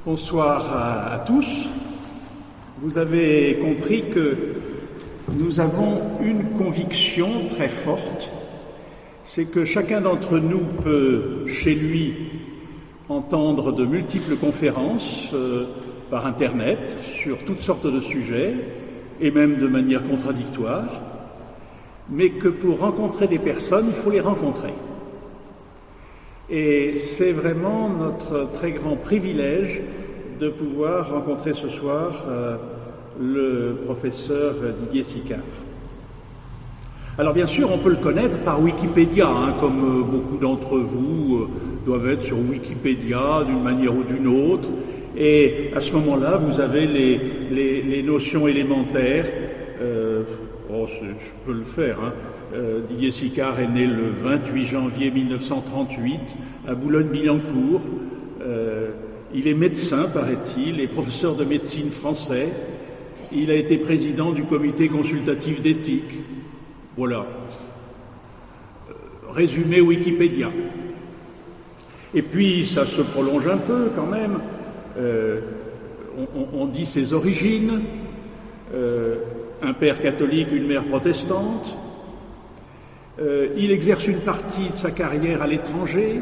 Bonsoir à tous. Vous avez compris que nous avons une conviction très forte, c'est que chacun d'entre nous peut, chez lui, entendre de multiples conférences par Internet sur toutes sortes de sujets, et même de manière contradictoire, mais que pour rencontrer des personnes, il faut les rencontrer. Et c'est vraiment notre très grand privilège de pouvoir rencontrer ce soir le professeur Didier Sicard. Alors bien sûr, on peut le connaître par Wikipédia, comme beaucoup d'entre vous doivent être sur Wikipédia d'une manière ou d'une autre. Et à ce moment-là, vous avez les notions élémentaires. Je peux le faire. Didier Sicard est né le 28 janvier 1938 à Boulogne-Billancourt. Il est médecin, paraît-il, et professeur de médecine français. Il a été président du comité consultatif d'éthique. Voilà. Résumé Wikipédia. Et puis, ça se prolonge un peu quand même. On dit ses origines. Un père catholique, une mère protestante. Il exerce une partie de sa carrière à l'étranger.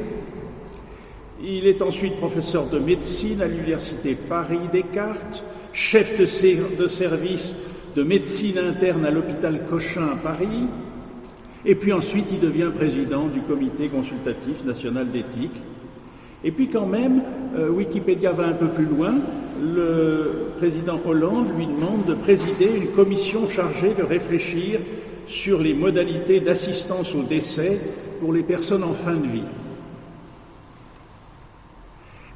Il est ensuite professeur de médecine à l'université Paris-Descartes, chef de service de médecine interne à l'hôpital Cochin à Paris, et puis ensuite il devient président du comité consultatif national d'éthique. Et puis quand même, Wikipédia va un peu plus loin, le président Hollande lui demande de présider une commission chargée de réfléchir sur les modalités d'assistance au décès pour les personnes en fin de vie.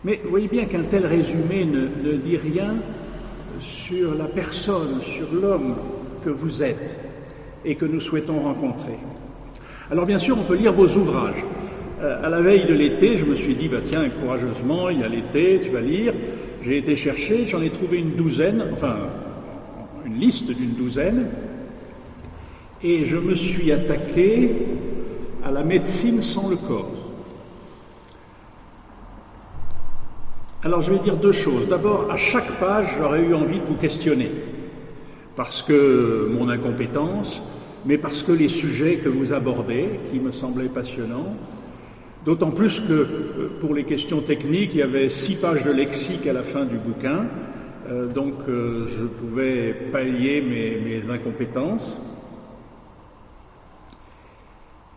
Mais vous voyez bien qu'un tel résumé ne dit rien sur la personne, sur l'homme que vous êtes et que nous souhaitons rencontrer. Alors bien sûr, on peut lire vos ouvrages. À la veille de l'été, je me suis dit, tiens, courageusement, il y a l'été, tu vas lire. J'ai été chercher, j'en ai trouvé une liste d'une douzaine, et je me suis attaqué à la médecine sans le corps. Alors je vais dire deux choses. D'abord, à chaque page, j'aurais eu envie de vous questionner, parce que mon incompétence, mais parce que les sujets que vous abordez, qui me semblaient passionnants, d'autant plus que pour les questions techniques, il y avait 6 pages de lexique à la fin du bouquin, donc je pouvais pallier mes incompétences.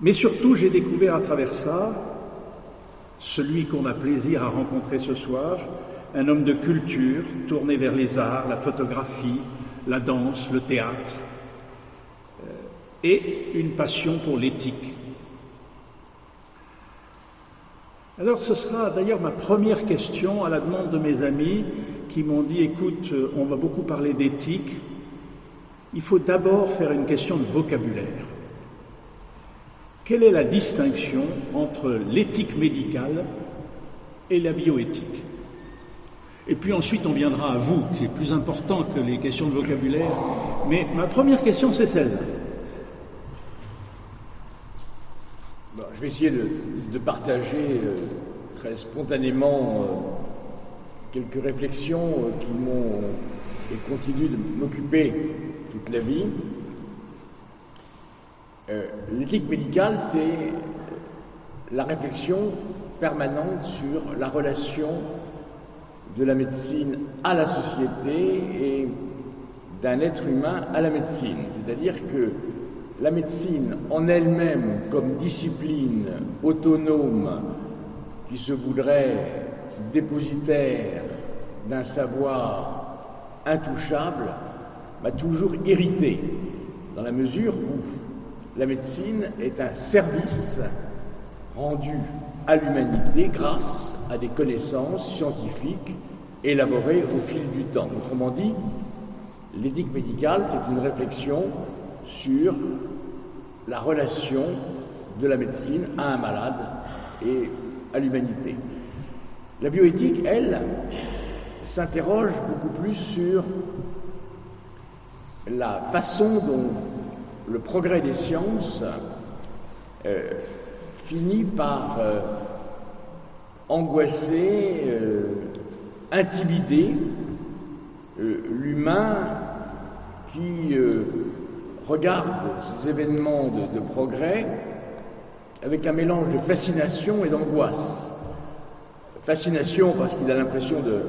Mais surtout, j'ai découvert à travers ça celui qu'on a plaisir à rencontrer ce soir, un homme de culture tourné vers les arts, la photographie, la danse, le théâtre, et une passion pour l'éthique. Alors ce sera d'ailleurs ma première question à la demande de mes amis qui m'ont dit « Écoute, on va beaucoup parler d'éthique, il faut d'abord faire une question de vocabulaire. Quelle est la distinction entre l'éthique médicale et la bioéthique ?» Et puis ensuite on viendra à vous, c'est plus important que les questions de vocabulaire, mais ma première question c'est celle-là. Je vais essayer de partager très spontanément quelques réflexions qui m'ont et continuent de m'occuper toute la vie. L'éthique médicale, c'est la réflexion permanente sur la relation de la médecine à la société et d'un être humain à la médecine. C'est-à-dire que la médecine en elle-même, comme discipline autonome qui se voudrait dépositaire d'un savoir intouchable, m'a toujours irrité, dans la mesure où la médecine est un service rendu à l'humanité grâce à des connaissances scientifiques élaborées au fil du temps. Autrement dit, l'éthique médicale, c'est une réflexion sur la relation de la médecine à un malade et à l'humanité. La bioéthique, elle, s'interroge beaucoup plus sur la façon dont le progrès des sciences finit par angoisser intimider l'humain qui regarde ces événements de progrès avec un mélange de fascination et d'angoisse. Fascination parce qu'il a l'impression de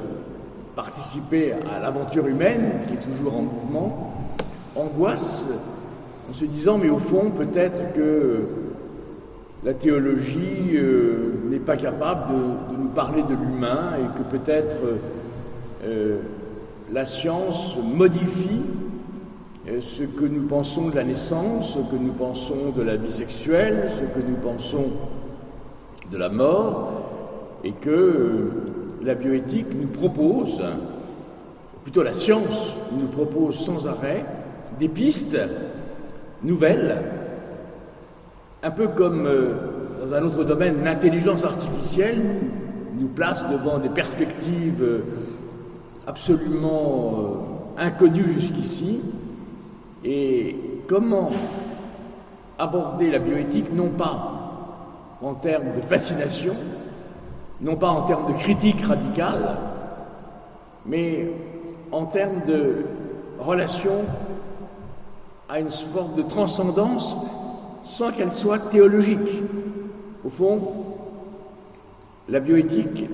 participer à l'aventure humaine qui est toujours en mouvement. Angoisse en se disant mais au fond peut-être que la théologie n'est pas capable de nous parler de l'humain et que peut-être la science modifie ce que nous pensons de la naissance, ce que nous pensons de la vie sexuelle, ce que nous pensons de la mort, et que la bioéthique nous propose, plutôt la science nous propose sans arrêt des pistes nouvelles, un peu comme dans un autre domaine, l'intelligence artificielle nous place devant des perspectives absolument inconnues jusqu'ici. Et comment aborder la bioéthique, non pas en termes de fascination, non pas en termes de critique radicale, mais en termes de relation à une forme de transcendance sans qu'elle soit théologique. Au fond, la bioéthique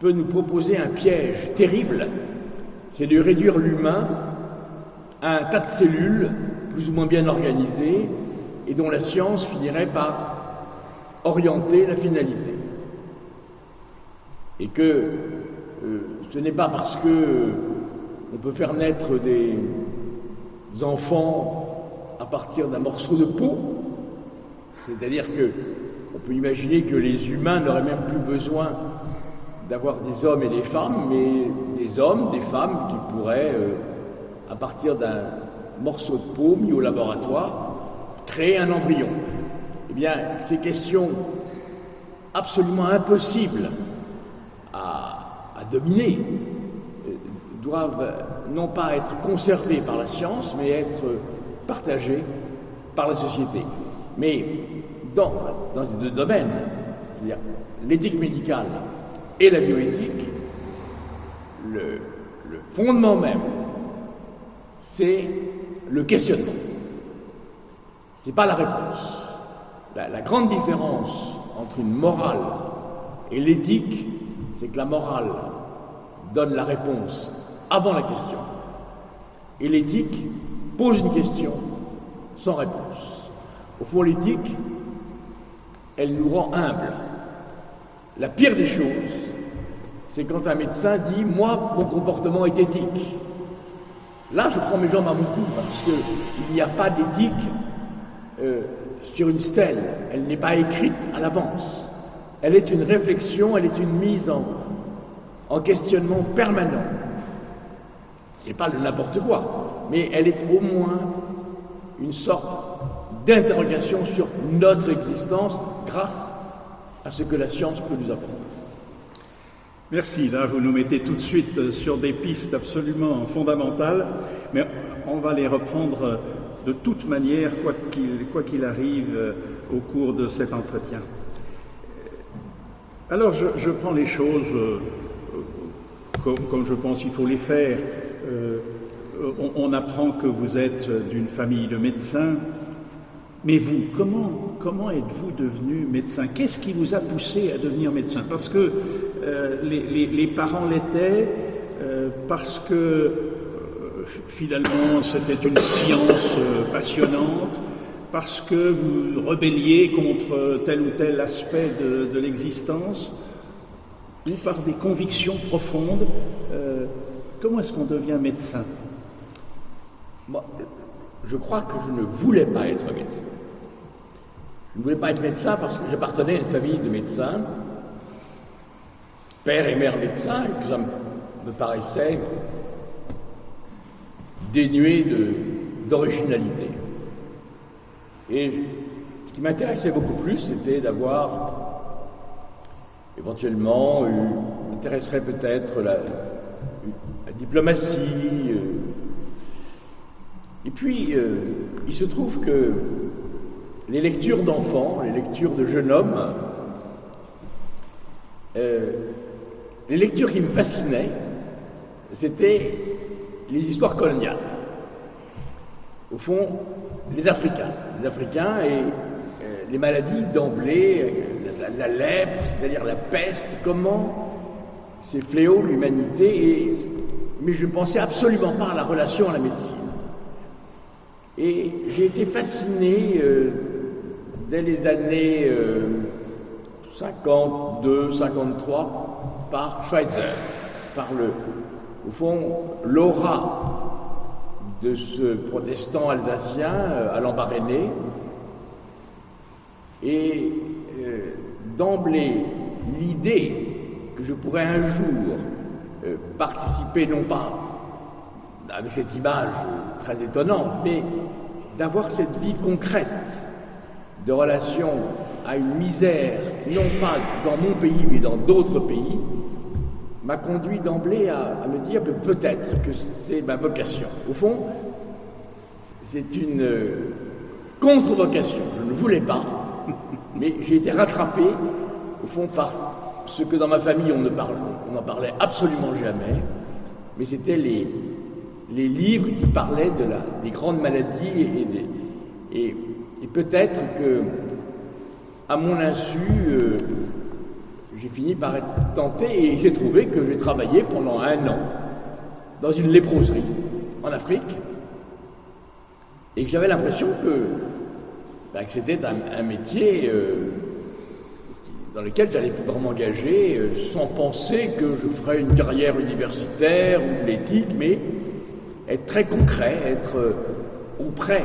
peut nous proposer un piège terrible, c'est de réduire l'humain à un tas de cellules plus ou moins bien organisées et dont la science finirait par orienter la finalité. Et que ce n'est pas parce que on peut faire naître des enfants à partir d'un morceau de peau, c'est-à-dire que on peut imaginer que les humains n'auraient même plus besoin d'avoir des hommes et des femmes, mais des hommes, des femmes qui pourraient à partir d'un morceau de peau mis au laboratoire, créer un embryon. Eh bien, ces questions absolument impossibles à dominer doivent non pas être conservées par la science, mais être partagées par la société. Mais dans ces deux domaines, c'est-à-dire l'éthique médicale et la bioéthique, le fondement même, c'est le questionnement. C'est pas la réponse. La grande différence entre une morale et l'éthique, c'est que la morale donne la réponse avant la question. Et l'éthique pose une question sans réponse. Au fond, l'éthique, elle nous rend humbles. La pire des choses, c'est quand un médecin dit « moi, mon comportement est éthique ». Là, je prends mes jambes à mon cou, parce qu'il n'y a pas d'éthique sur une stèle. Elle n'est pas écrite à l'avance. Elle est une réflexion, elle est une mise en questionnement permanent. C'est pas le n'importe quoi, mais elle est au moins une sorte d'interrogation sur notre existence grâce à ce que la science peut nous apporter. Merci, là vous nous mettez tout de suite sur des pistes absolument fondamentales, mais on va les reprendre de toute manière, quoi qu'il arrive au cours de cet entretien. Alors je prends les choses comme je pense qu'il faut les faire. On apprend que vous êtes d'une famille de médecins, mais vous, comment êtes-vous devenu médecin? Qu'est-ce qui vous a poussé à devenir médecin? Parce que les parents l'étaient, parce que finalement c'était une science passionnante, parce que vous rebelliez contre tel ou tel aspect de l'existence, ou par des convictions profondes. Comment est-ce qu'on devient médecin? Moi, je crois que je ne voulais pas être médecin. Je ne voulais pas être médecin parce que j'appartenais à une famille de médecins, père et mère médecins, et que ça me paraissait dénué d'originalité. Et ce qui m'intéressait beaucoup plus, c'était d'avoir éventuellement, m'intéresserait peut-être la diplomatie. Et puis, il se trouve que les lectures d'enfants, les lectures de jeunes hommes, les lectures qui me fascinaient, c'était les histoires coloniales. Au fond, les Africains et les maladies d'emblée, la lèpre, c'est-à-dire la peste, comment ces fléaux, l'humanité, mais je ne pensais absolument pas à la relation à la médecine. Et j'ai été fasciné dès les années 52, 53 par Schweitzer, par au fond, l'aura de ce protestant alsacien à l'Embarréné. Et d'emblée, l'idée que je pourrais un jour participer, non pas avec cette image très étonnante, mais d'avoir cette vie concrète de relation à une misère, non pas dans mon pays, mais dans d'autres pays, m'a conduit d'emblée à me dire que peut-être que c'est ma vocation. Au fond, c'est une contre-vocation. Je ne voulais pas, mais j'ai été rattrapé, au fond, par ce que dans ma famille on n'en parlait absolument jamais, mais c'était les livres qui parlaient des grandes maladies et peut-être que, à mon insu, j'ai fini par être tenté et il s'est trouvé que j'ai travaillé pendant 1 an dans une léproserie en Afrique et que j'avais l'impression que c'était un métier dans lequel j'allais pouvoir m'engager sans penser que je ferais une carrière universitaire ou l'éthique, mais être très concret, être auprès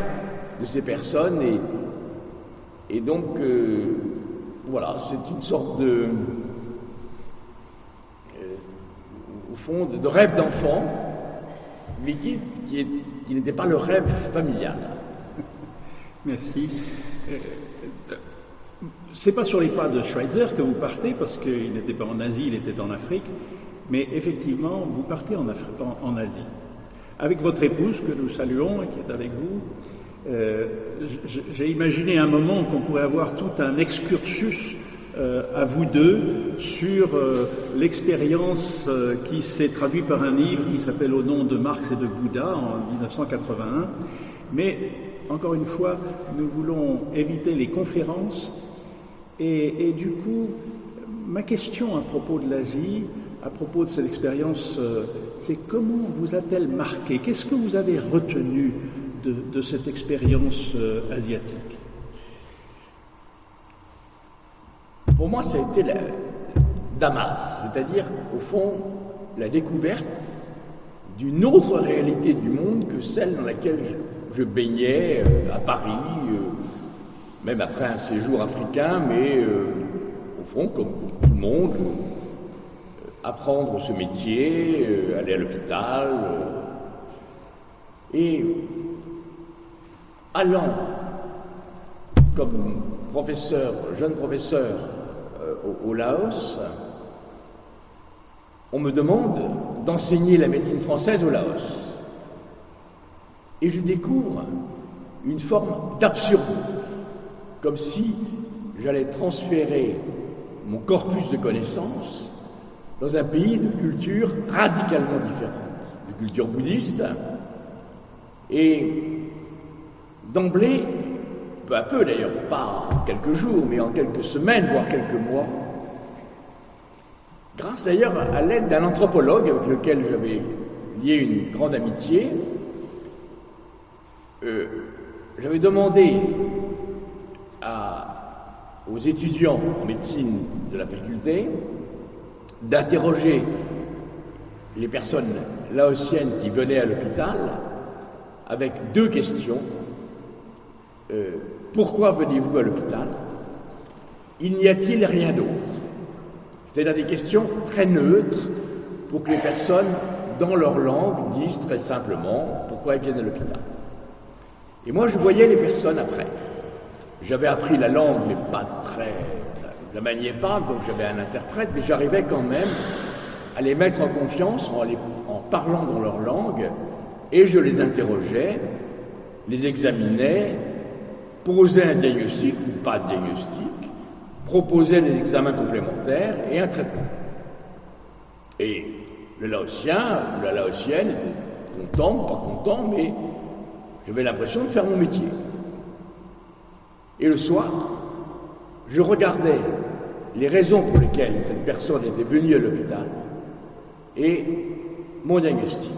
de ces personnes et donc voilà, c'est une sorte de au fond de rêve d'enfant, mais qui n'était pas le rêve familial. Merci. C'est pas sur les pas de Schweitzer que vous partez, parce qu'il n'était pas en Asie, il était en Afrique, mais effectivement, vous partez en Asie. Avec votre épouse, que nous saluons et qui est avec vous, j'ai imaginé un moment qu'on pourrait avoir tout un excursus à vous deux sur l'expérience qui s'est traduite par un livre qui s'appelle Au nom de Marx et de Bouddha en 1981. Mais, encore une fois, nous voulons éviter les conférences et du coup, ma question à propos de l'Asie, à propos de cette expérience, c'est comment vous a-t-elle marqué? Qu'est-ce que vous avez retenu de cette expérience asiatique? Pour moi, ça a été Damas, c'est-à-dire, au fond, la découverte d'une autre réalité du monde que celle dans laquelle je baignais à Paris, même après un séjour africain, mais au fond, comme tout le monde, apprendre ce métier, aller à l'hôpital, et allant comme jeune professeur au Laos, on me demande d'enseigner la médecine française au Laos. Et je découvre une forme d'absurdité, comme si j'allais transférer mon corpus de connaissances dans un pays de culture radicalement différente, de culture bouddhiste, et d'emblée, peu à peu d'ailleurs, pas en quelques jours, mais en quelques semaines, voire quelques mois, grâce d'ailleurs à l'aide d'un anthropologue avec lequel j'avais lié une grande amitié, j'avais demandé aux étudiants en médecine de la faculté d'interroger les personnes laotiennes qui venaient à l'hôpital avec 2 questions. Pourquoi venez-vous à l'hôpital? Il n'y a-t-il rien d'autre? C'est-à-dire des questions très neutres pour que les personnes, dans leur langue, disent très simplement pourquoi elles viennent à l'hôpital. Et moi, je voyais les personnes après. J'avais appris la langue, mais pas très... Je la maniais pas, donc j'avais un interprète, mais j'arrivais quand même à les mettre en confiance en parlant dans leur langue, et je les interrogeais, les examinais, posais un diagnostic ou pas de diagnostic, proposais des examens complémentaires et un traitement. Et le Laotien ou la Laotienne était content, pas content, mais j'avais l'impression de faire mon métier. Et le soir, je regardais les raisons pour lesquelles cette personne était venue à l'hôpital et mon diagnostic.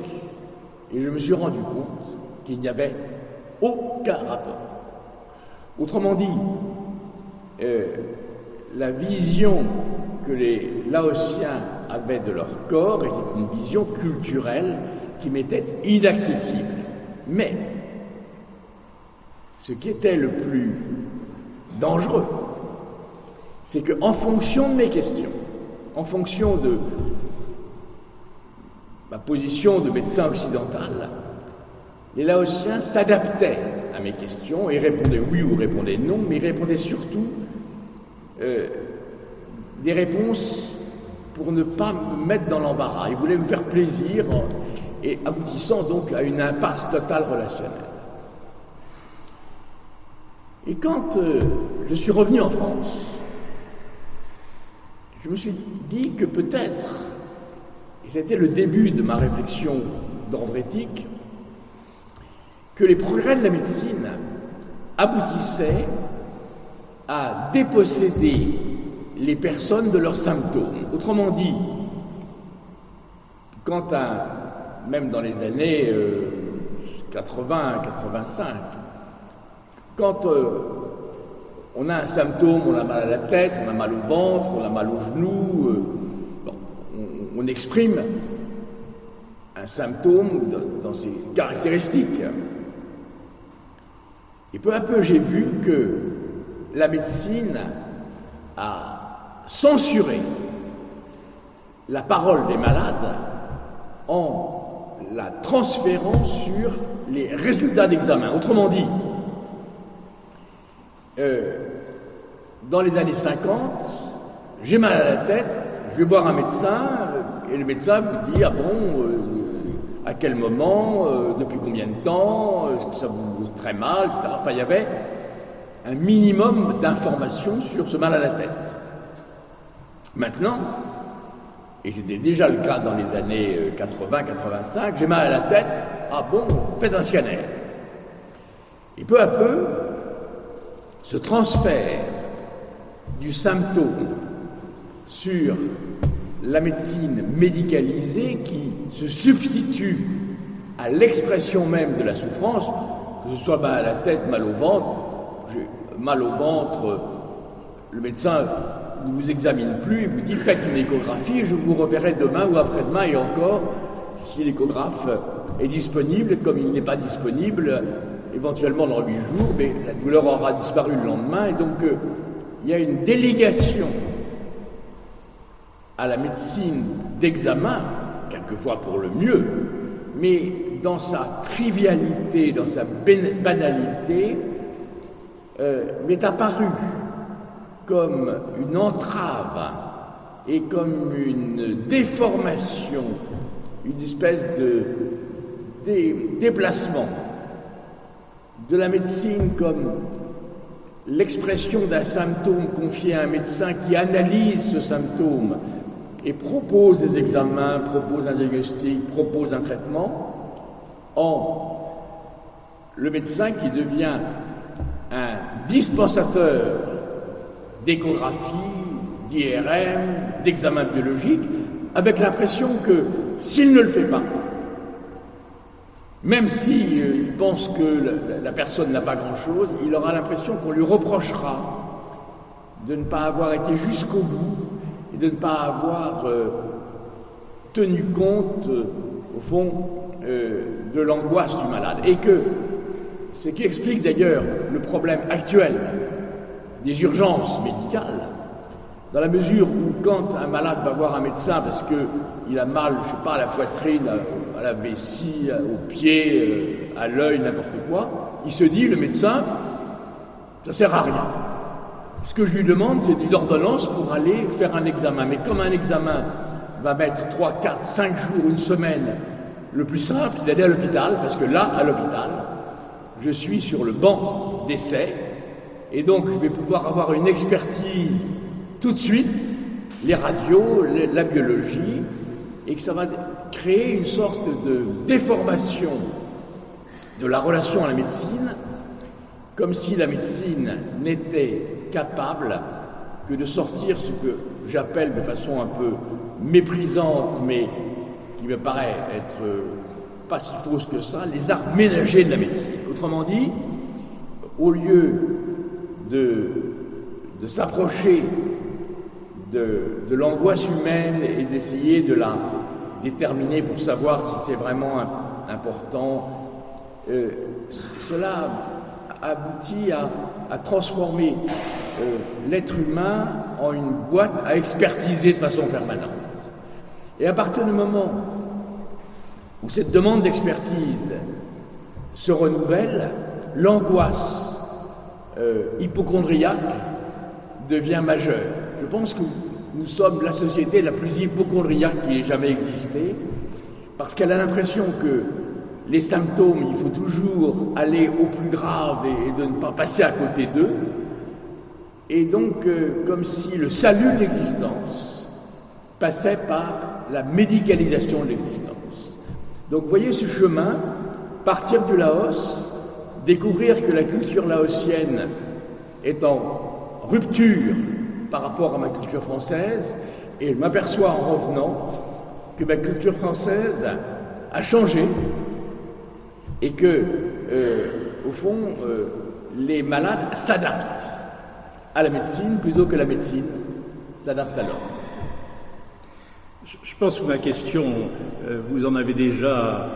Et je me suis rendu compte qu'il n'y avait aucun rapport. Autrement dit, la vision que les Laotiens avaient de leur corps était une vision culturelle qui m'était inaccessible. Mais ce qui était le plus dangereux, c'est qu'en fonction de mes questions, en fonction de ma position de médecin occidental, les Laotiens s'adaptaient à mes questions et répondaient oui ou répondaient non, mais ils répondaient surtout des réponses pour ne pas me mettre dans l'embarras. Ils voulaient me faire plaisir et aboutissant donc à une impasse totale relationnelle. Et quand je suis revenu en France, je me suis dit que peut-être, et c'était le début de ma réflexion d'ordre éthique, que les progrès de la médecine aboutissaient à déposséder les personnes de leurs symptômes. Autrement dit, même dans les années 80-85, quand on a un symptôme, on a mal à la tête, on a mal au ventre, on a mal aux genoux, on exprime un symptôme dans ses caractéristiques. Et peu à peu, j'ai vu que la médecine a censuré la parole des malades en la transférant sur les résultats d'examen. Autrement dit, dans les années 50, j'ai mal à la tête, je vais voir un médecin, et le médecin vous dit, ah bon, à quel moment, depuis combien de temps, est-ce que ça vous très mal, etc. Enfin, il y avait un minimum d'informations sur ce mal à la tête. Maintenant, et c'était déjà le cas dans les années 80-85, j'ai mal à la tête, ah bon, faites un scanner. Et peu à peu, ce transfert du symptôme sur la médecine médicalisée qui se substitue à l'expression même de la souffrance, que ce soit mal à la tête, mal au ventre. Mal au ventre, le médecin ne vous examine plus, il vous dit faites une échographie, je vous reverrai demain ou après-demain, et encore, si l'échographe est disponible, comme il n'est pas disponible, éventuellement dans 8 jours, mais la douleur aura disparu le lendemain, et donc il y a une délégation à la médecine d'examen, quelquefois pour le mieux, mais dans sa trivialité, dans sa banalité, m'est apparu comme une entrave et comme une déformation, une espèce de déplacement de la médecine comme l'expression d'un symptôme confié à un médecin qui analyse ce symptôme et propose des examens, propose un diagnostic, propose un traitement, en le médecin qui devient un dispensateur d'échographie, d'IRM, d'examen biologique, avec l'impression que s'il ne le fait pas, même s'il pense que la personne n'a pas grand-chose, il aura l'impression qu'on lui reprochera de ne pas avoir été jusqu'au bout et de ne pas avoir tenu compte, au fond, de l'angoisse du malade. Et que ce qui explique d'ailleurs le problème actuel des urgences médicales, dans la mesure où quand un malade va voir un médecin parce qu'il a mal, je ne sais pas, à la poitrine, à la vessie, aux pieds, à l'œil, n'importe quoi, il se dit, le médecin, ça sert à rien. Ce que je lui demande, c'est une ordonnance pour aller faire un examen. Mais comme un examen va mettre 3, 4, 5 jours, une semaine, le plus simple, c'est d'aller à l'hôpital, parce que là, à l'hôpital, je suis sur le banc d'essai, et donc je vais pouvoir avoir une expertise tout de suite, les radios, la biologie, et que ça va créer une sorte de déformation de la relation à la médecine, comme si la médecine n'était capable que de sortir ce que j'appelle de façon un peu méprisante, mais qui me paraît être pas si fausse que ça, les arts ménagers de la médecine. Autrement dit, au lieu de s'approcher de l'angoisse humaine et d'essayer de la déterminer pour savoir si c'est vraiment important, cela aboutit à transformer l'être humain en une boîte à expertiser de façon permanente. Et à partir du moment où cette demande d'expertise se renouvelle, l'angoisse hypocondriaque devient majeure. Je pense que nous sommes la société la plus hypocondriaque qui ait jamais existé, parce qu'elle a l'impression que les symptômes, il faut toujours aller au plus grave et de ne pas passer à côté d'eux, et donc comme si le salut de l'existence passait par la médicalisation de l'existence. Donc vous voyez ce chemin, partir du Laos, découvrir que la culture laotienne est en rupture par rapport à ma culture française, et je m'aperçois en revenant que ma culture française a changé et que, au fond, les malades s'adaptent à la médecine plutôt que la médecine s'adapte à l'homme. Je pense que ma question, vous en avez déjà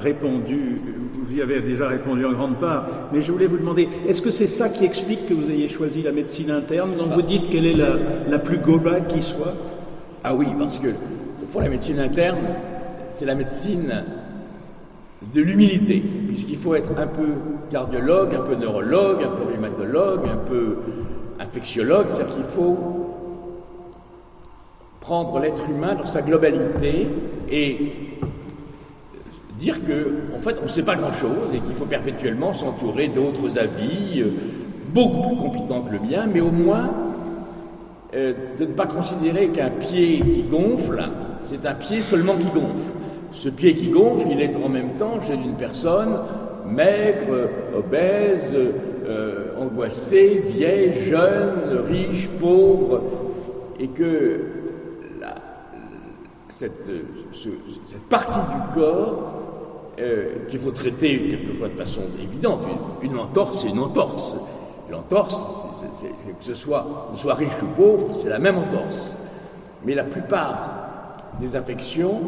répondu, vous y avez déjà répondu en grande part, mais je voulais vous demander, est-ce que c'est ça qui explique que vous ayez choisi la médecine interne, dont vous dites qu'elle est la plus globale qui soit? Ah oui, parce que, au fond, la médecine interne, c'est la médecine de l'humilité, puisqu'il faut être un peu cardiologue, un peu neurologue, un peu rhumatologue, un peu infectiologue, c'est-à-dire qu'il faut prendre l'être humain dans sa globalité et dire que, en fait, on ne sait pas grand-chose et qu'il faut perpétuellement s'entourer d'autres avis, beaucoup plus compétents que le mien, mais au moins de ne pas considérer qu'un pied qui gonfle, c'est un pied seulement qui gonfle. Ce pied qui gonfle, il est en même temps chez une personne maigre, obèse, angoissée, vieille, jeune, riche, pauvre, et que cette partie du corps qu'il faut traiter quelquefois de façon évidente. Une entorse, c'est une entorse. L'entorse, c'est que ce soit riche ou pauvre, c'est la même entorse. Mais la plupart des affections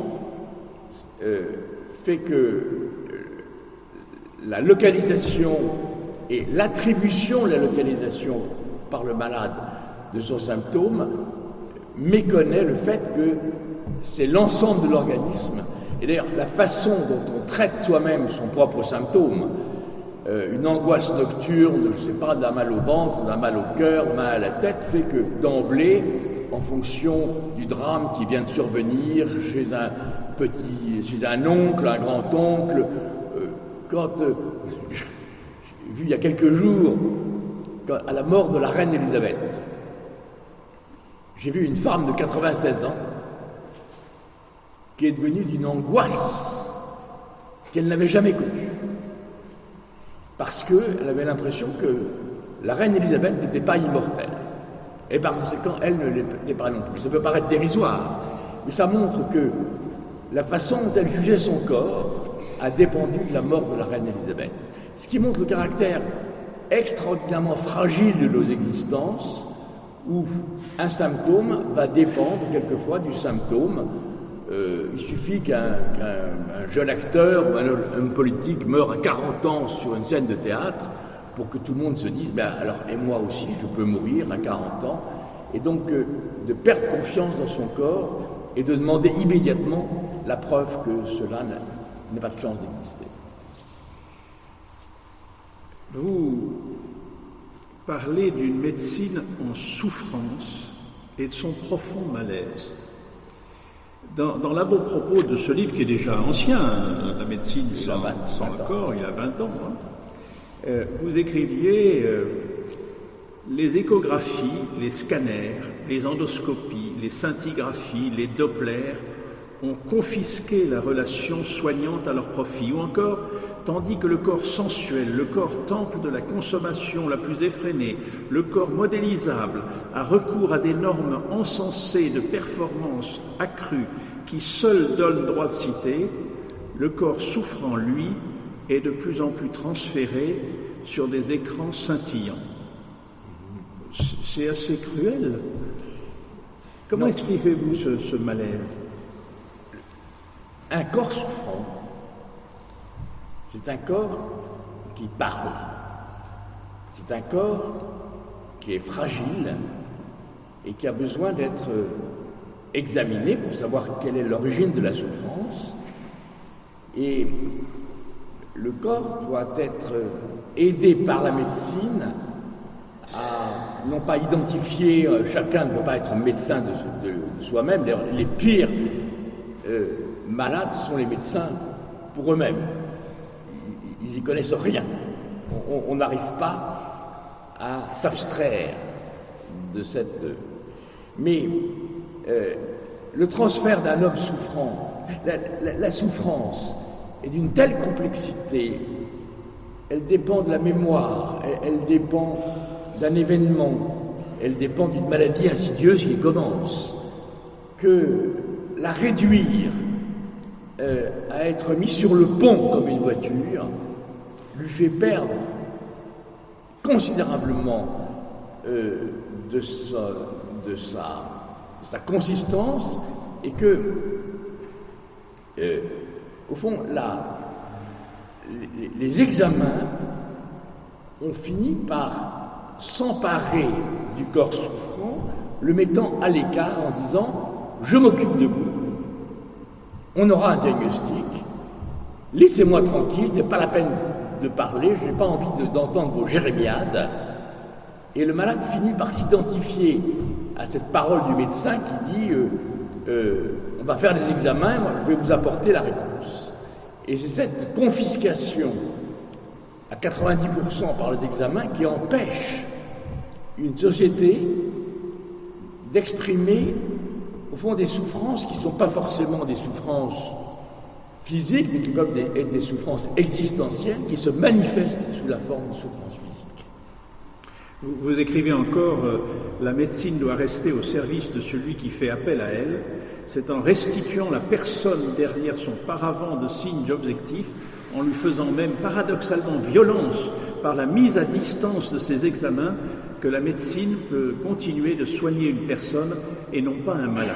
fait que la localisation et l'attribution de la localisation par le malade de son symptôme méconnaît le fait que c'est l'ensemble de l'organisme. Et d'ailleurs, la façon dont on traite soi-même son propre symptôme, une angoisse nocturne, je ne sais pas, d'un mal au ventre, d'un mal au cœur, mal à la tête, fait que d'emblée, en fonction du drame qui vient de survenir chez un oncle, un grand-oncle, quand j'ai vu il y a quelques jours, à la mort de la reine Élisabeth, j'ai vu une femme de 96 ans qui est devenue d'une angoisse qu'elle n'avait jamais connue. Parce qu'elle avait l'impression que la reine Élisabeth n'était pas immortelle. Et par conséquent, elle ne l'était pas non plus. Ça peut paraître dérisoire, mais ça montre que la façon dont elle jugeait son corps a dépendu de la mort de la reine Élisabeth. Ce qui montre le caractère extraordinairement fragile de nos existences, où un symptôme va dépendre quelquefois du symptôme. Il suffit qu'un jeune acteur ou un homme politique meure à 40 ans sur une scène de théâtre pour que tout le monde se dise alors, et moi aussi, je peux mourir à 40 ans. Et donc, de perdre confiance dans son corps et de demander immédiatement la preuve que cela n'a pas de chance d'exister. Vous parlez d'une médecine en souffrance et de son profond malaise. Dans l'avant-propos de ce livre qui est déjà ancien, La médecine sans le corps, il a 20 ans, vous écriviez les échographies, les scanners, les endoscopies, les scintigraphies, les Dopplers ont confisqué la relation soignante à leur profit, ou encore, tandis que le corps sensuel, le corps temple de la consommation la plus effrénée, le corps modélisable, a recours à des normes encensées de performance accrue qui seules donnent droit de cité, le corps souffrant, lui, est de plus en plus transféré sur des écrans scintillants. C'est assez cruel. Comment expliquez-vous ce malaise? Un corps souffrant, c'est un corps qui parle, c'est un corps qui est fragile et qui a besoin d'être examiné pour savoir quelle est l'origine de la souffrance. Et le corps doit être aidé par la médecine à non pas identifier, chacun ne peut pas être médecin de soi-même, les pires malades sont les médecins pour eux-mêmes. Ils n'y connaissent rien. On n'arrive pas à s'abstraire de cette... Mais le transfert d'un homme souffrant, la souffrance est d'une telle complexité, elle dépend de la mémoire, elle dépend d'un événement, elle dépend d'une maladie insidieuse qui commence, que la réduire à être mis sur le pont comme une voiture lui fait perdre considérablement de sa consistance, et que au fond les examens ont fini par s'emparer du corps souffrant, le mettant à l'écart en disant « je m'occupe de vous, on aura un diagnostic, laissez-moi tranquille, c'est pas la peine de parler, je n'ai pas envie d'entendre vos jérémiades ». Et le malade finit par s'identifier à cette parole du médecin qui dit on va faire des examens, moi, je vais vous apporter la réponse. Et c'est cette confiscation à 90% par les examens qui empêche une société d'exprimer au fond des souffrances qui ne sont pas forcément des souffrances physiques, mais qui peuvent être des souffrances existentielles qui se manifestent sous la forme de souffrances physiques. Vous écrivez encore la médecine doit rester au service de celui qui fait appel à elle. C'est en restituant la personne derrière son paravent de signes objectifs, en lui faisant même paradoxalement violence par la mise à distance de ses examens, que la médecine peut continuer de soigner une personne et non pas un malade.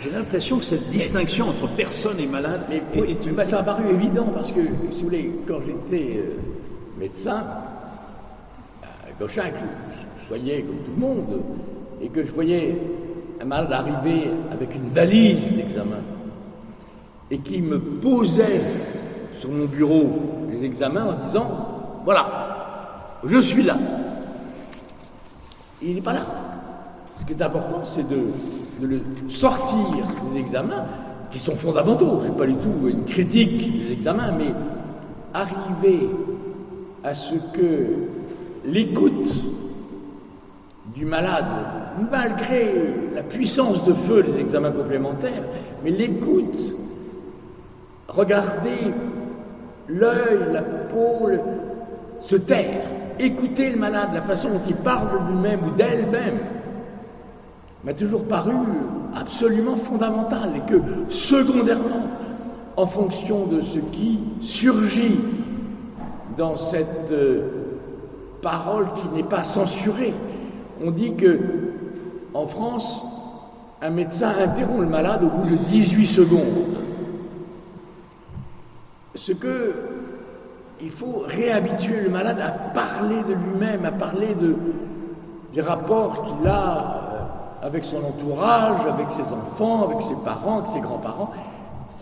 J'ai l'impression que cette distinction entre personne et malade ça a paru évident parce que, si vous voulez, quand j'étais médecin, à Gauchin, je soignais comme tout le monde, et que je voyais un malade arriver avec une valise d'examen et qui me posait sur mon bureau les examens en disant « voilà, je suis là ». Il n'est pas là. Ce qui est important, c'est de le sortir des examens, qui sont fondamentaux. Je ne fais pas du tout une critique des examens, mais arriver à ce que l'écoute du malade, malgré la puissance de feu des examens complémentaires, mais l'écoute, regarder l'œil, la peau, se taire, écouter le malade, la façon dont il parle de lui-même ou d'elle-même, m'a toujours paru absolument fondamental, et que, secondairement, en fonction de ce qui surgit dans cette parole qui n'est pas censurée, on dit que, en France, un médecin interrompt le malade au bout de 18 secondes. Il faut réhabituer le malade à parler de lui-même, à parler des rapports qu'il a avec son entourage, avec ses enfants, avec ses parents, avec ses grands-parents.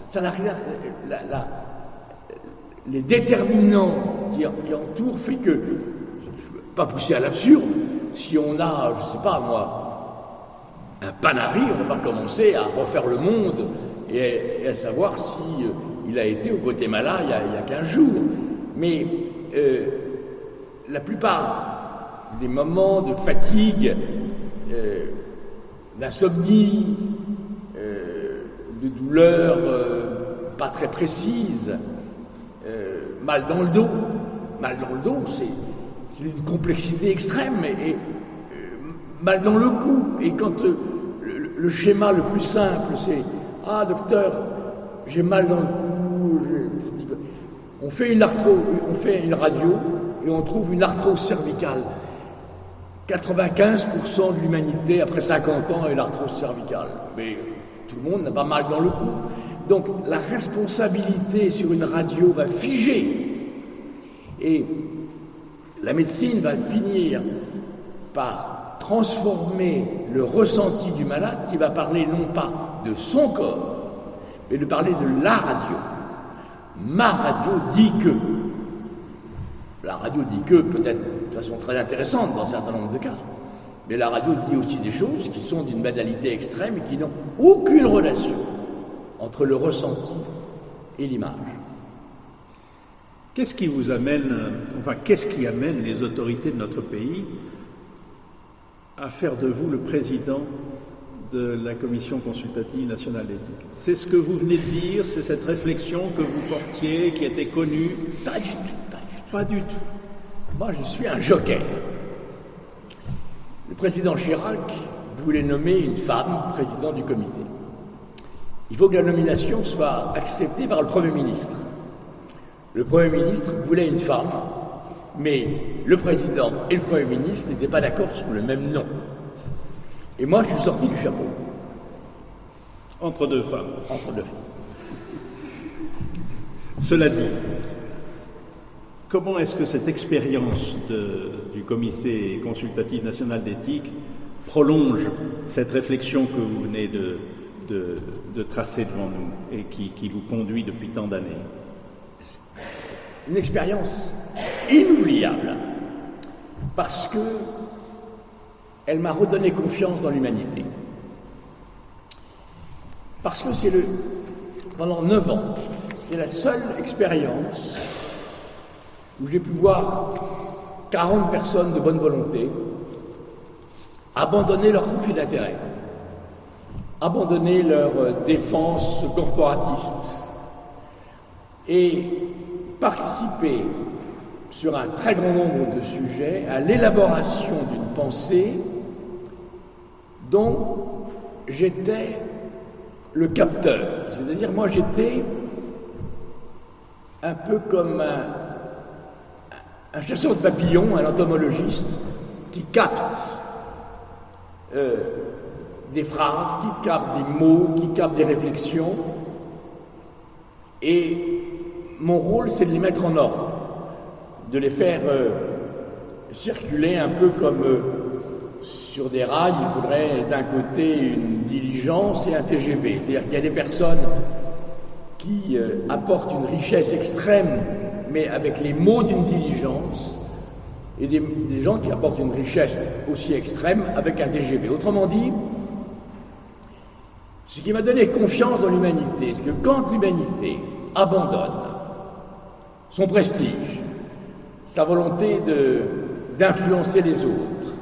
Ça n'a rien... les déterminants qui entourent fait que, je ne veux pas pousser à l'absurde, si on a, je ne sais pas moi, un Panary, on va commencer à refaire le monde et à savoir si il a été au Guatemala il y a 15 jours. Mais la plupart des moments de fatigue, d'insomnie, douleurs pas très précises, mal dans le dos. Mal dans le dos, c'est une complexité extrême, et mal dans le cou. Et quand le schéma le plus simple, c'est « Ah, docteur, j'ai mal dans le cou, on fait une radio et on trouve une arthrose cervicale. 95% de l'humanité, après 50 ans, a une arthrose cervicale. Mais tout le monde n'a pas mal dans le cou. Donc la responsabilité sur une radio va figer. Et la médecine va finir par transformer le ressenti du malade, qui va parler non pas de son corps, mais de parler de la radio. Ma radio dit que. La radio dit que, peut-être de façon très intéressante dans un certain nombre de cas, mais la radio dit aussi des choses qui sont d'une banalité extrême et qui n'ont aucune relation entre le ressenti et l'image. Qu'est-ce qui amène les autorités de notre pays à faire de vous le président de la Commission consultative nationale d'éthique? C'est ce que vous venez de dire, c'est cette réflexion que vous portiez, qui était connue? Pas du tout. Pas du tout. Moi, je suis un joker. Le président Chirac voulait nommer une femme président du comité. Il faut que la nomination soit acceptée par le Premier ministre. Le Premier ministre voulait une femme, mais le président et le Premier ministre n'étaient pas d'accord sur le même nom. Et moi, je suis sorti du chapeau. Entre deux femmes. Entre deux femmes. Cela dit, comment est-ce que cette expérience du Comité consultatif national d'éthique prolonge cette réflexion que vous venez de tracer devant nous et qui vous conduit depuis tant d'années? Une expérience inoubliable, parce que elle m'a redonné confiance dans l'humanité. Parce que pendant 9 ans, c'est la seule expérience où j'ai pu voir 40 personnes de bonne volonté abandonner leur conflit d'intérêts, abandonner leur défense corporatiste et participer sur un très grand nombre de sujets à l'élaboration d'une pensée dont j'étais le capteur. C'est-à-dire, moi, j'étais un peu comme un chasseur de papillons, un entomologiste qui capte des phrases, qui capte des mots, qui capte des réflexions. Et mon rôle, c'est de les mettre en ordre, de les faire circuler un peu comme sur des rails. Il faudrait d'un côté une diligence et un TGV. C'est-à-dire qu'il y a des personnes qui apportent une richesse extrême, mais avec les mots d'une diligence, et des gens qui apportent une richesse aussi extrême avec un TGV. Autrement dit, ce qui m'a donné confiance dans l'humanité, c'est que quand l'humanité abandonne son prestige, sa volonté d'influencer les autres,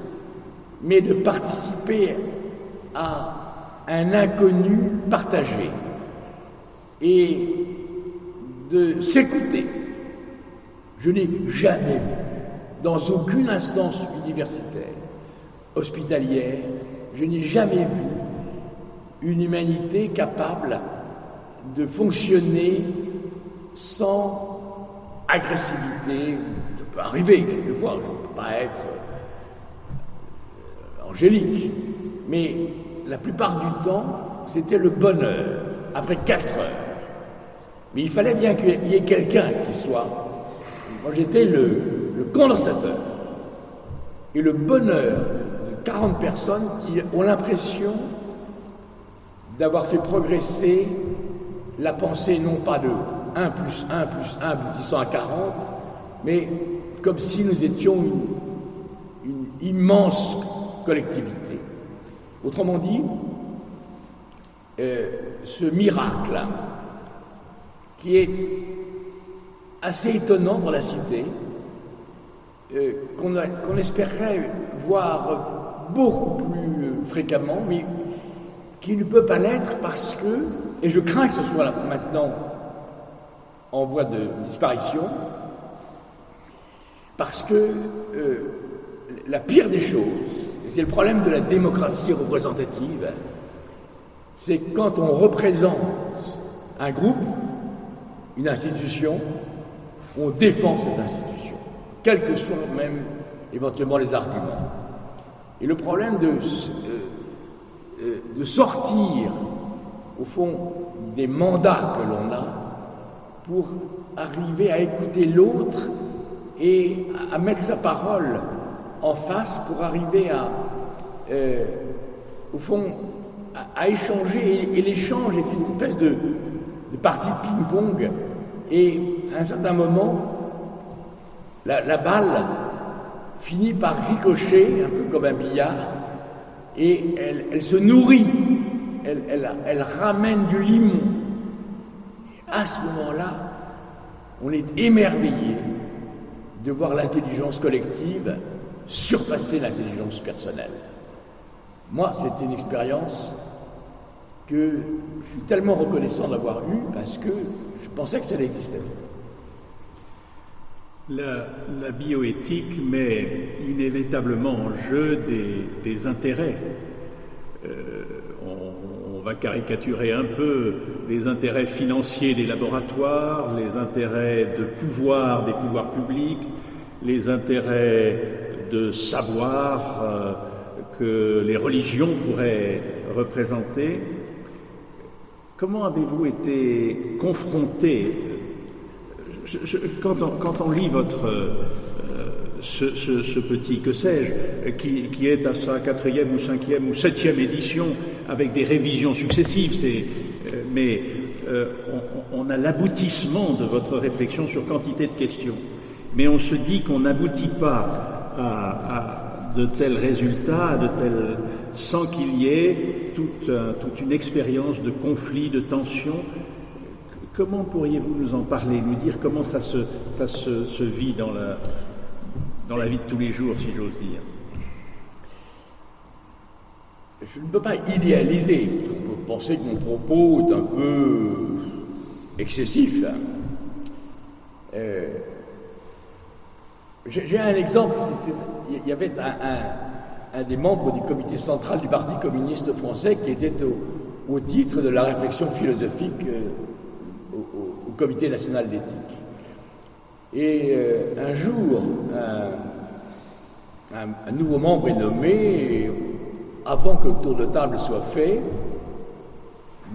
mais de participer à un inconnu partagé et de s'écouter. Je n'ai jamais vu, dans aucune instance universitaire, hospitalière, je n'ai jamais vu une humanité capable de fonctionner sans agressivité. Ça peut arriver quelquefois, je ne peux pas être angélique, mais la plupart du temps, c'était le bonheur, après 4 heures. Mais il fallait bien qu'il y ait quelqu'un qui soit... Moi, j'étais le condensateur. Et le bonheur de 40 personnes qui ont l'impression d'avoir fait progresser la pensée, non pas de 1 plus 1 plus 1 aboutissant à 40, mais comme si nous étions une immense collectivité. Autrement dit, ce miracle qui est assez étonnant dans la cité, qu'on espérerait voir beaucoup plus fréquemment, mais qui ne peut pas l'être parce que, et je crains que ce soit là, maintenant en voie de disparition, parce que la pire des choses, et c'est le problème de la démocratie représentative, c'est quand on représente un groupe, une institution, on défend cette institution, quels que soient même éventuellement les arguments. Et le problème de sortir, au fond, des mandats que l'on a pour arriver à écouter l'autre et à mettre sa parole en face pour arriver à, au fond, à échanger. Et l'échange est une espèce de partie de ping-pong. Et à un certain moment, la balle finit par ricocher, un peu comme un billard, et elle se nourrit, elle ramène du limon. Et à ce moment-là, on est émerveillé de voir l'intelligence collective surpasser l'intelligence personnelle. Moi, c'était une expérience que je suis tellement reconnaissant d'avoir eue parce que je pensais que ça n'existait pas. La bioéthique met inévitablement en jeu des intérêts. On va caricaturer un peu les intérêts financiers des laboratoires, les intérêts de pouvoir des pouvoirs publics, les intérêts de savoir que les religions pourraient représenter. Comment avez-vous été confronté quand on lit ce petit, que sais-je, qui est à sa 4e ou 5e ou 7e édition avec des révisions successives, mais on a l'aboutissement de votre réflexion sur quantité de questions. Mais on se dit qu'on n'aboutit pas à de tels résultats, sans qu'il y ait toute une expérience de conflit, de tension. Comment pourriez-vous nous en parler, nous dire comment ça se vit dans la vie de tous les jours, si j'ose dire? Je ne peux pas idéaliser. On peut penser que mon propos est un peu excessif. J'ai un exemple. Il y avait un des membres du comité central du Parti communiste français qui était au titre de la réflexion philosophique au comité national d'éthique. Et un jour, un nouveau membre est nommé, et avant que le tour de table soit fait,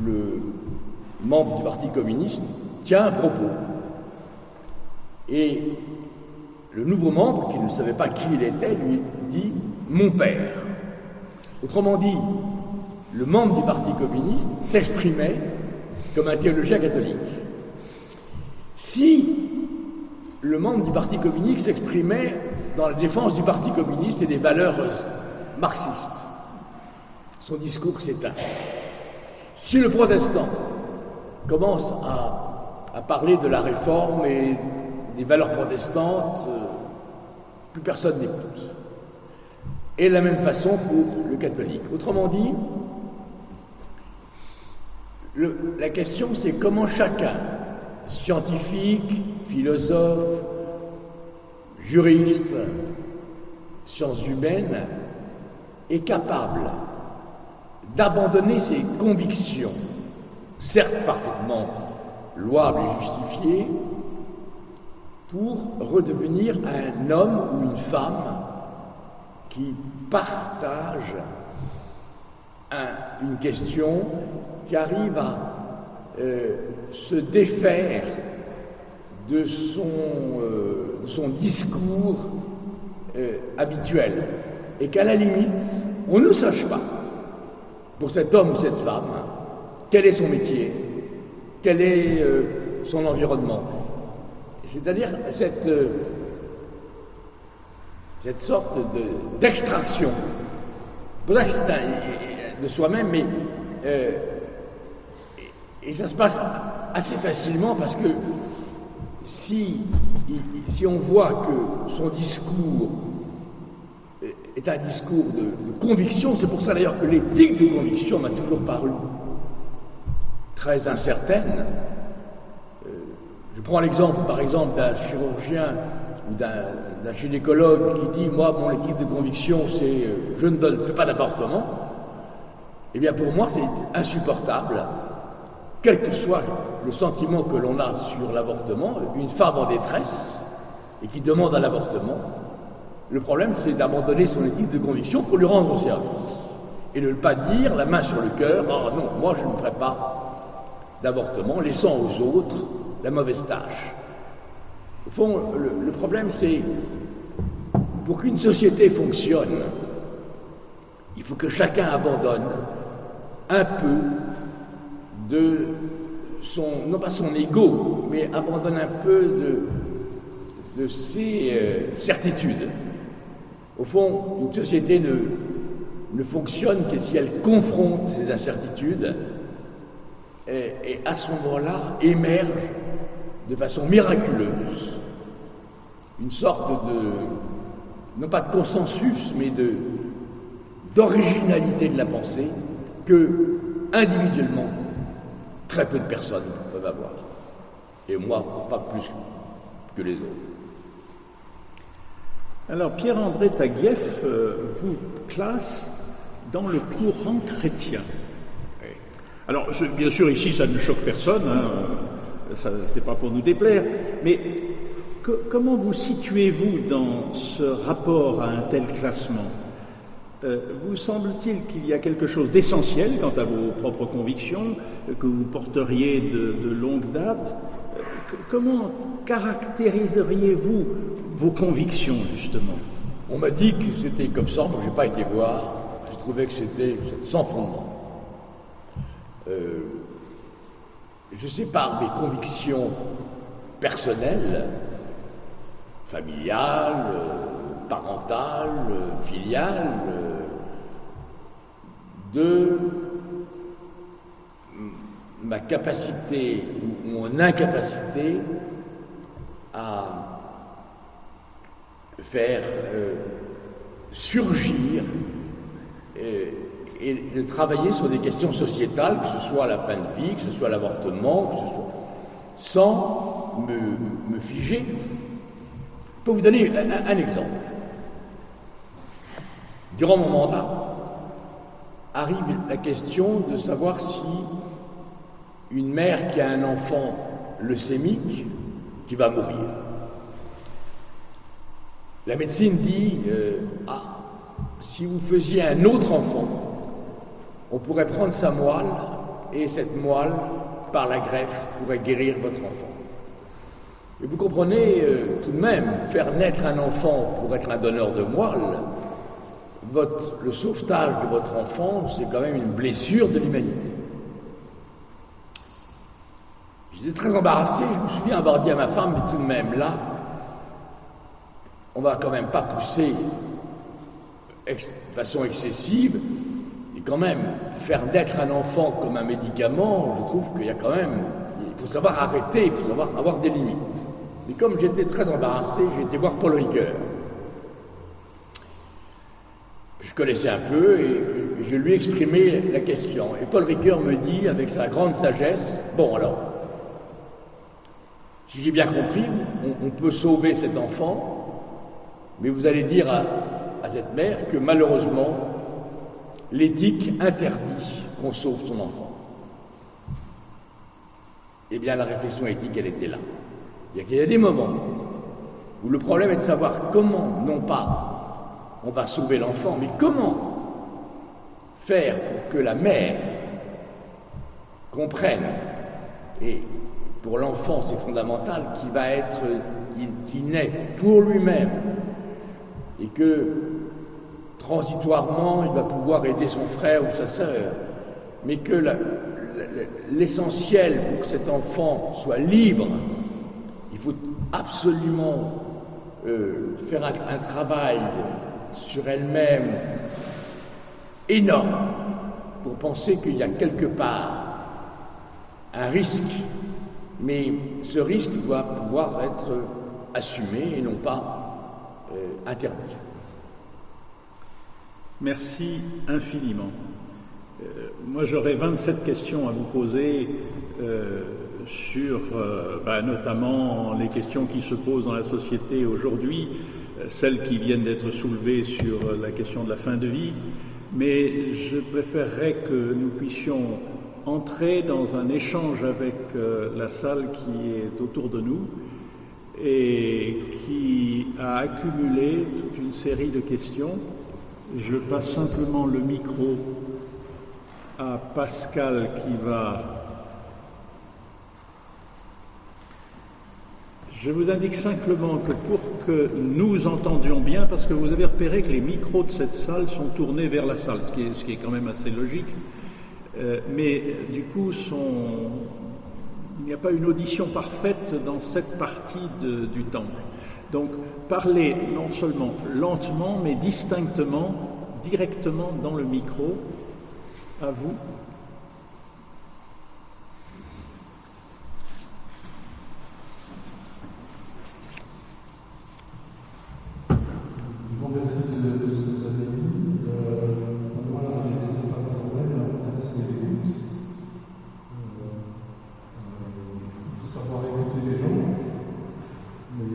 le membre du Parti communiste tient un propos. Et le nouveau membre, qui ne savait pas qui il était, lui dit « mon père ». Autrement dit, le membre du Parti communiste s'exprimait comme un théologien catholique. Si le membre du Parti communiste s'exprimait dans la défense du Parti communiste et des valeurs marxistes, son discours s'éteint. Si le protestant commence à parler de la réforme et des valeurs protestantes, plus personne n'écoute. Et de la même façon pour le catholique. Autrement dit, la question c'est comment chacun, scientifique, philosophe, juriste, sciences humaines, est capable d'abandonner ses convictions, certes parfaitement louables et justifiées, pour redevenir un homme ou une femme qui partage une question, qui arrive à se défaire de son discours habituel, et qu'à la limite, on ne sache pas, pour cet homme ou cette femme, quel est son métier, quel est son environnement. C'est-à-dire cette sorte d'extraction, peut-être que c'est de soi-même, mais et ça se passe assez facilement parce que si on voit que son discours est un discours de conviction. C'est pour ça d'ailleurs que l'éthique de conviction m'a toujours paru très incertaine. Je prends l'exemple, par exemple, d'un chirurgien ou d'un gynécologue qui dit « Moi, mon éthique de conviction, c'est je ne fais pas d'avortement ». Eh bien, pour moi, c'est insupportable, quel que soit le sentiment que l'on a sur l'avortement. Une femme en détresse et qui demande un avortement, le problème, c'est d'abandonner son éthique de conviction pour lui rendre service. Et de ne pas dire, la main sur le cœur, « Oh non, moi, je ne ferai pas d'avortement, laissant aux autres la mauvaise tâche. » Au fond, le problème, c'est, pour qu'une société fonctionne, il faut que chacun abandonne un peu de son, non pas son ego, mais abandonne un peu de ses certitudes. Au fond, une société ne fonctionne que si elle confronte ses incertitudes et à ce moment-là émerge de façon miraculeuse une sorte de, non pas de consensus, mais d'originalité de la pensée que, individuellement, très peu de personnes peuvent avoir. Et moi, pas plus que les autres. Alors, Pierre-André Taguieff vous classe dans le courant chrétien. Alors, bien sûr, ici, ça ne choque personne, hein, c'est pas pour nous déplaire, mais comment vous situez-vous dans ce rapport à un tel classement? Vous semble-t-il qu'il y a quelque chose d'essentiel quant à vos propres convictions, que vous porteriez de longue date? Comment caractériseriez-vous vos convictions, justement? On m'a dit que c'était comme ça, moi j'ai pas été voir, je trouvais que c'était sans fondement. Je sais par mes convictions personnelles, familiales, parentales, filiales, de ma capacité ou mon incapacité à faire surgir et de travailler sur des questions sociétales, que ce soit la fin de vie, que ce soit l'avortement, que ce soit, sans me figer. Je peux vous donner un exemple. Durant mon mandat, arrive la question de savoir si une mère qui a un enfant leucémique qui va mourir. La médecine dit si vous faisiez un autre enfant, on pourrait prendre sa moelle et cette moelle, par la greffe, pourrait guérir votre enfant. Et vous comprenez tout de même, faire naître un enfant pour être un donneur de moelle, le sauvetage de votre enfant, c'est quand même une blessure de l'humanité. J'étais très embarrassé, je me souviens avoir dit à ma femme, mais tout de même, là, on va quand même pas pousser de façon excessive, et quand même, faire naître un enfant comme un médicament, je trouve qu'il y a quand même, il faut savoir arrêter, il faut savoir avoir des limites. Mais comme j'étais très embarrassé, j'ai été voir Paul Ricoeur. Je connaissais un peu et je lui ai exprimé la question. Et Paul Ricoeur me dit, avec sa grande sagesse, bon alors, si j'ai bien compris, on peut sauver cet enfant, mais vous allez dire à cette mère que malheureusement, l'éthique interdit qu'on sauve son enfant. Eh bien, la réflexion éthique, elle était là. Il y a des moments où le problème est de savoir comment, non pas on va sauver l'enfant, mais comment faire pour que la mère comprenne, et pour l'enfant c'est fondamental, qui naît pour lui-même, et que transitoirement il va pouvoir aider son frère ou sa sœur, mais que l'essentiel pour que cet enfant soit libre, il faut absolument faire un travail sur elle-même énorme pour penser qu'il y a quelque part un risque, mais ce risque doit pouvoir être assumé et non pas interdit. Merci infiniment. Moi, j'aurais 27 questions à vous poser sur notamment les questions qui se posent dans la société aujourd'hui, celles qui viennent d'être soulevées sur la question de la fin de vie, mais je préférerais que nous puissions entrer dans un échange avec la salle qui est autour de nous et qui a accumulé toute une série de questions. Je passe simplement le micro à Pascal qui va... Je vous indique simplement que pour que nous entendions bien, parce que vous avez repéré que les micros de cette salle sont tournés vers la salle, ce qui est quand même assez logique, mais du coup il n'y a pas une audition parfaite dans cette partie du temple. Donc parlez non seulement lentement, mais distinctement, directement dans le micro. À vous. Je vous remercie de ce que vous avez dit. Voilà, c'est pas de problème, c'est l'écoute. Il faut savoir écouter les gens, mais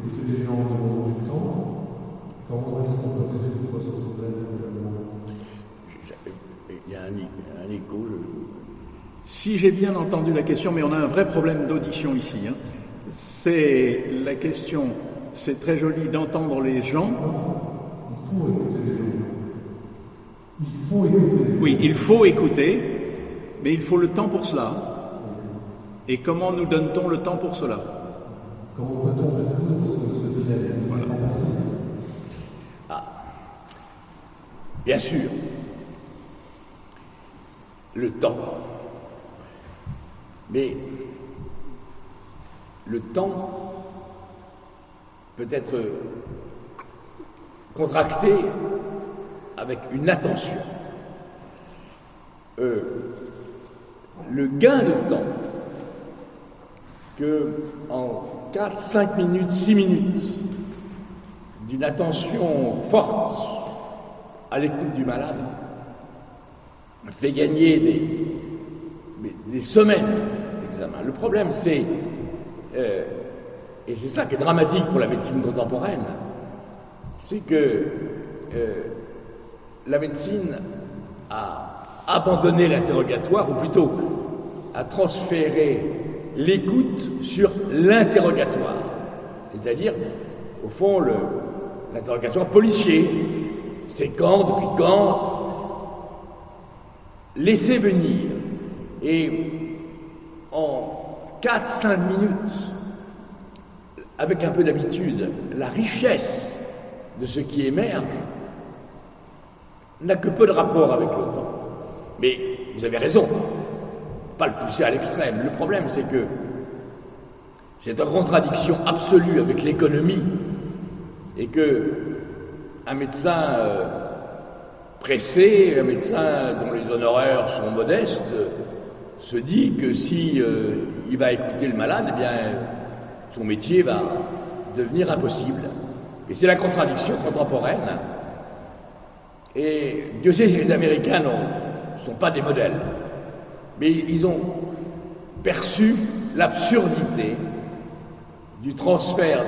écouter les gens en demandant du temps. Comment est-ce qu'on peut résoudre ce problème? Il y a un écho. Si j'ai bien entendu la question, mais on a un vrai problème d'audition ici. C'est la question, c'est très joli d'entendre les gens. Il faut écouter les gens. Il faut écouter. Oui, il faut écouter, mais il faut le temps pour cela. Et comment nous donne-t-on le temps pour cela? Comment peut-on résoudre ce dilemme? Voilà. Bien sûr. Le temps. Mais le temps peut être contracté avec une attention. Le gain de temps que en 4, 5 minutes, 6 minutes d'une attention forte à l'écoute du malade fait gagner des semaines d'examen. Le problème, c'est, et c'est ça qui est dramatique pour la médecine contemporaine, c'est que la médecine a abandonné l'interrogatoire, ou plutôt a transféré l'écoute sur l'interrogatoire. C'est-à-dire, au fond, l'interrogatoire policier. C'est quand, depuis quand, laissez venir. Et en 4-5 minutes, avec un peu d'habitude, la richesse de ce qui émerge n'a que peu de rapport avec le temps. Mais vous avez raison, pas le pousser à l'extrême. Le problème, c'est que c'est en contradiction absolue avec l'économie et que un médecin pressé, un médecin dont les honoraires sont modestes, se dit que si il va écouter le malade, eh bien, son métier va devenir impossible. Et c'est la contradiction contemporaine. Et Dieu sait si les Américains ne sont pas des modèles, mais ils ont perçu l'absurdité du transfert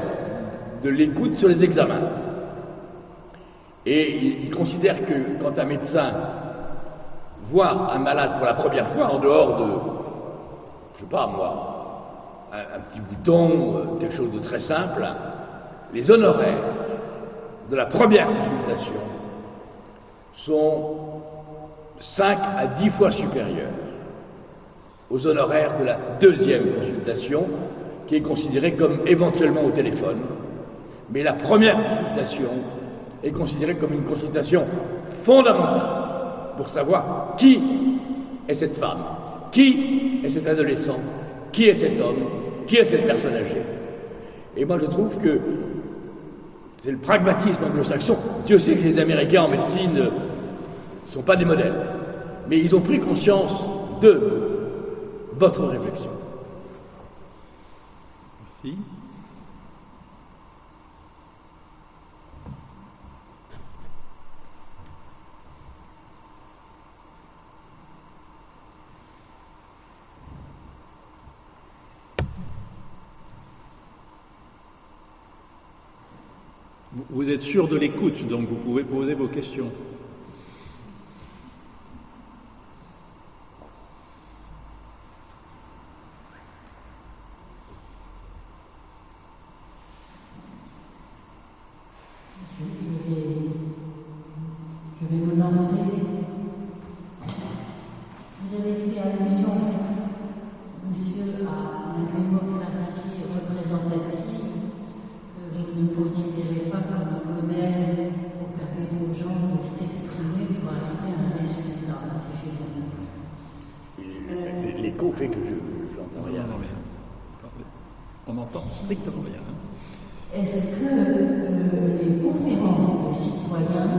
de l'écoute sur les examens. Et ils considèrent que quand un médecin voit un malade pour la première fois, en dehors de, je sais pas moi, un petit bouton, quelque chose de très simple, les honoraires de la première consultation sont 5 à 10 fois supérieurs aux honoraires de la deuxième consultation, qui est considérée comme éventuellement au téléphone. Mais la première consultation est considérée comme une consultation fondamentale pour savoir qui est cette femme, qui est cet adolescent, qui est cet homme, qui est cette personne âgée. Et moi je trouve que c'est le pragmatisme anglo-saxon. Dieu sait que les Américains en médecine ne sont pas des modèles, mais ils ont pris conscience de votre réflexion. Merci. Vous êtes sûr de l'écoute, donc vous pouvez poser vos questions. Je vais vous lancer. Vous avez fait allusion, monsieur, à la démocratie représentative que vous ne considérez pas comme un modèle pour permettre aux gens de s'exprimer pour arriver à un résultat, si j'ai bien compris. L'écho fait que je n'entends rien. On n'entend strictement rien. Est-ce que les conférences de citoyens,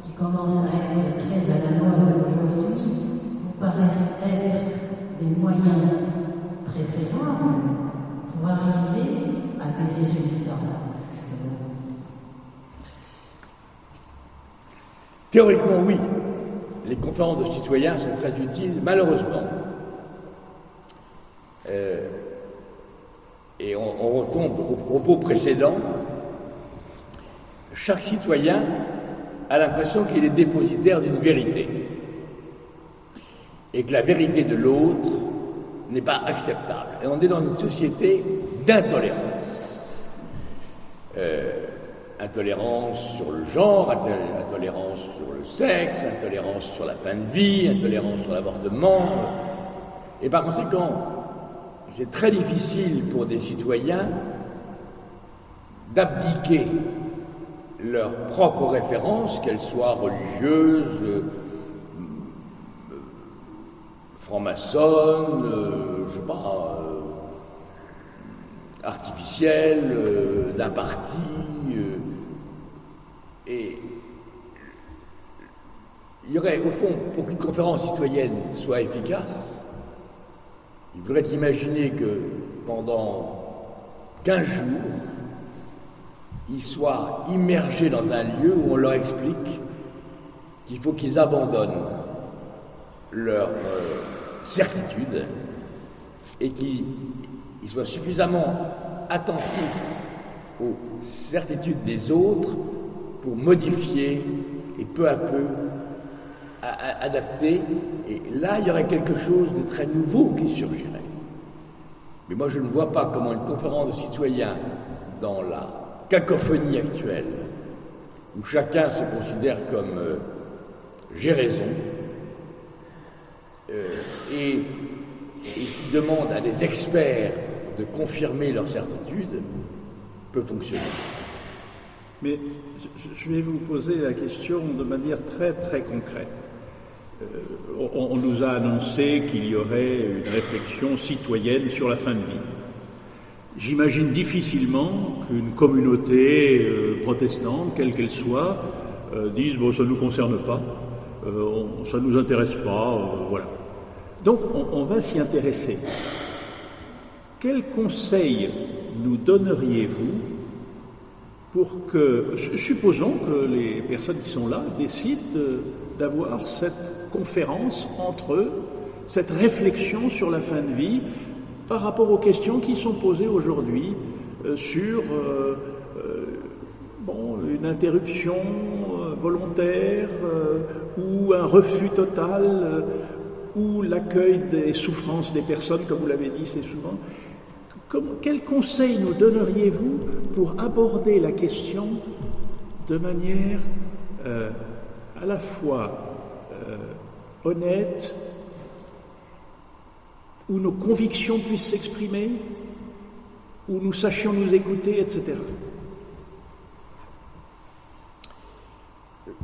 qui commencent à être très à la mode aujourd'hui, vous paraissent être des moyens préférables pour arriver à des résultats, justement? Théoriquement, oui. Les conférences de citoyens sont très utiles, malheureusement. Et on retombe au propos précédent. Chaque citoyen a l'impression qu'il est dépositaire d'une vérité et que la vérité de l'autre n'est pas acceptable. Et on est dans une société d'intolérance. Intolérance sur le genre, intolérance sur le sexe, intolérance sur la fin de vie, intolérance sur l'avortement. Et par conséquent, c'est très difficile pour des citoyens d'abdiquer leurs propres références, qu'elles soient religieuses, franc-maçonnes, je sais pas, artificielles, d'un parti. Et il y aurait, au fond, pour qu'une conférence citoyenne soit efficace, il faudrait imaginer que pendant 15 jours, ils soient immergés dans un lieu où on leur explique qu'il faut qu'ils abandonnent leur certitude et qu'ils soient suffisamment attentifs aux certitudes des autres pour modifier et peu à peu adapter. Et là, il y aurait quelque chose de très nouveau qui surgirait. Mais moi, je ne vois pas comment une conférence de citoyens dans la cacophonie actuelle, où chacun se considère comme j'ai raison, et qui demande à des experts de confirmer leur certitude, peut fonctionner. Mais je vais vous poser la question de manière très très concrète. On nous a annoncé qu'il y aurait une réflexion citoyenne sur la fin de vie. J'imagine difficilement qu'une communauté protestante, quelle qu'elle soit, dise bon, ça ne nous concerne pas, ça ne nous intéresse pas, voilà. Donc on va s'y intéresser. Quel conseil nous donneriez-vous pour que, supposons que les personnes qui sont là décident d'avoir cette conférence entre eux, cette réflexion sur la fin de vie par rapport aux questions qui sont posées aujourd'hui sur une interruption volontaire ou un refus total ou l'accueil des souffrances des personnes, comme vous l'avez dit, c'est souvent. Quel conseil nous donneriez-vous pour aborder la question de manière à la fois honnête, où nos convictions puissent s'exprimer, où nous sachions nous écouter, etc.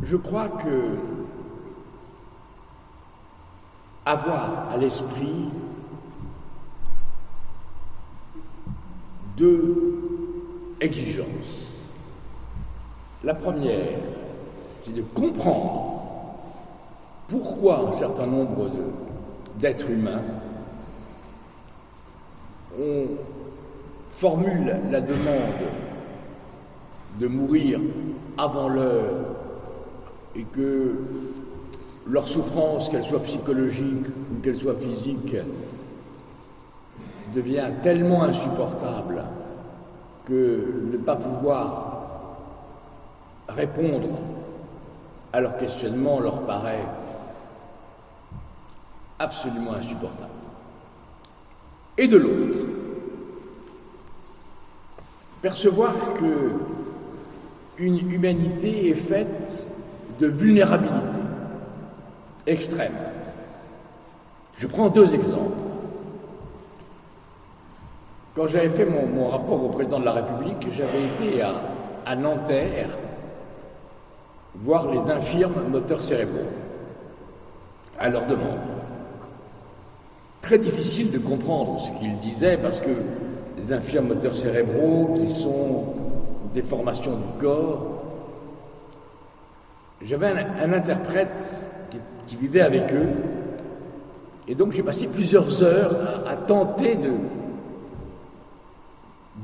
Je crois que avoir à l'esprit deux exigences. La première, c'est de comprendre pourquoi un certain nombre d'êtres humains formulent la demande de mourir avant l'heure et que leur souffrance, qu'elle soit psychologique ou qu'elle soit physique, devient tellement insupportable que ne pas pouvoir répondre à leurs questionnements leur paraît absolument insupportable. Et de l'autre, percevoir que une humanité est faite de vulnérabilité extrême. Je prends 2 exemples. Quand j'avais fait mon rapport au président de la République, j'avais été à Nanterre voir les infirmes moteurs cérébraux, à leur demande. Très difficile de comprendre ce qu'ils disaient parce que les infirmes moteurs cérébraux qui sont des formations du corps, j'avais un interprète qui vivait avec eux et donc j'ai passé plusieurs heures à tenter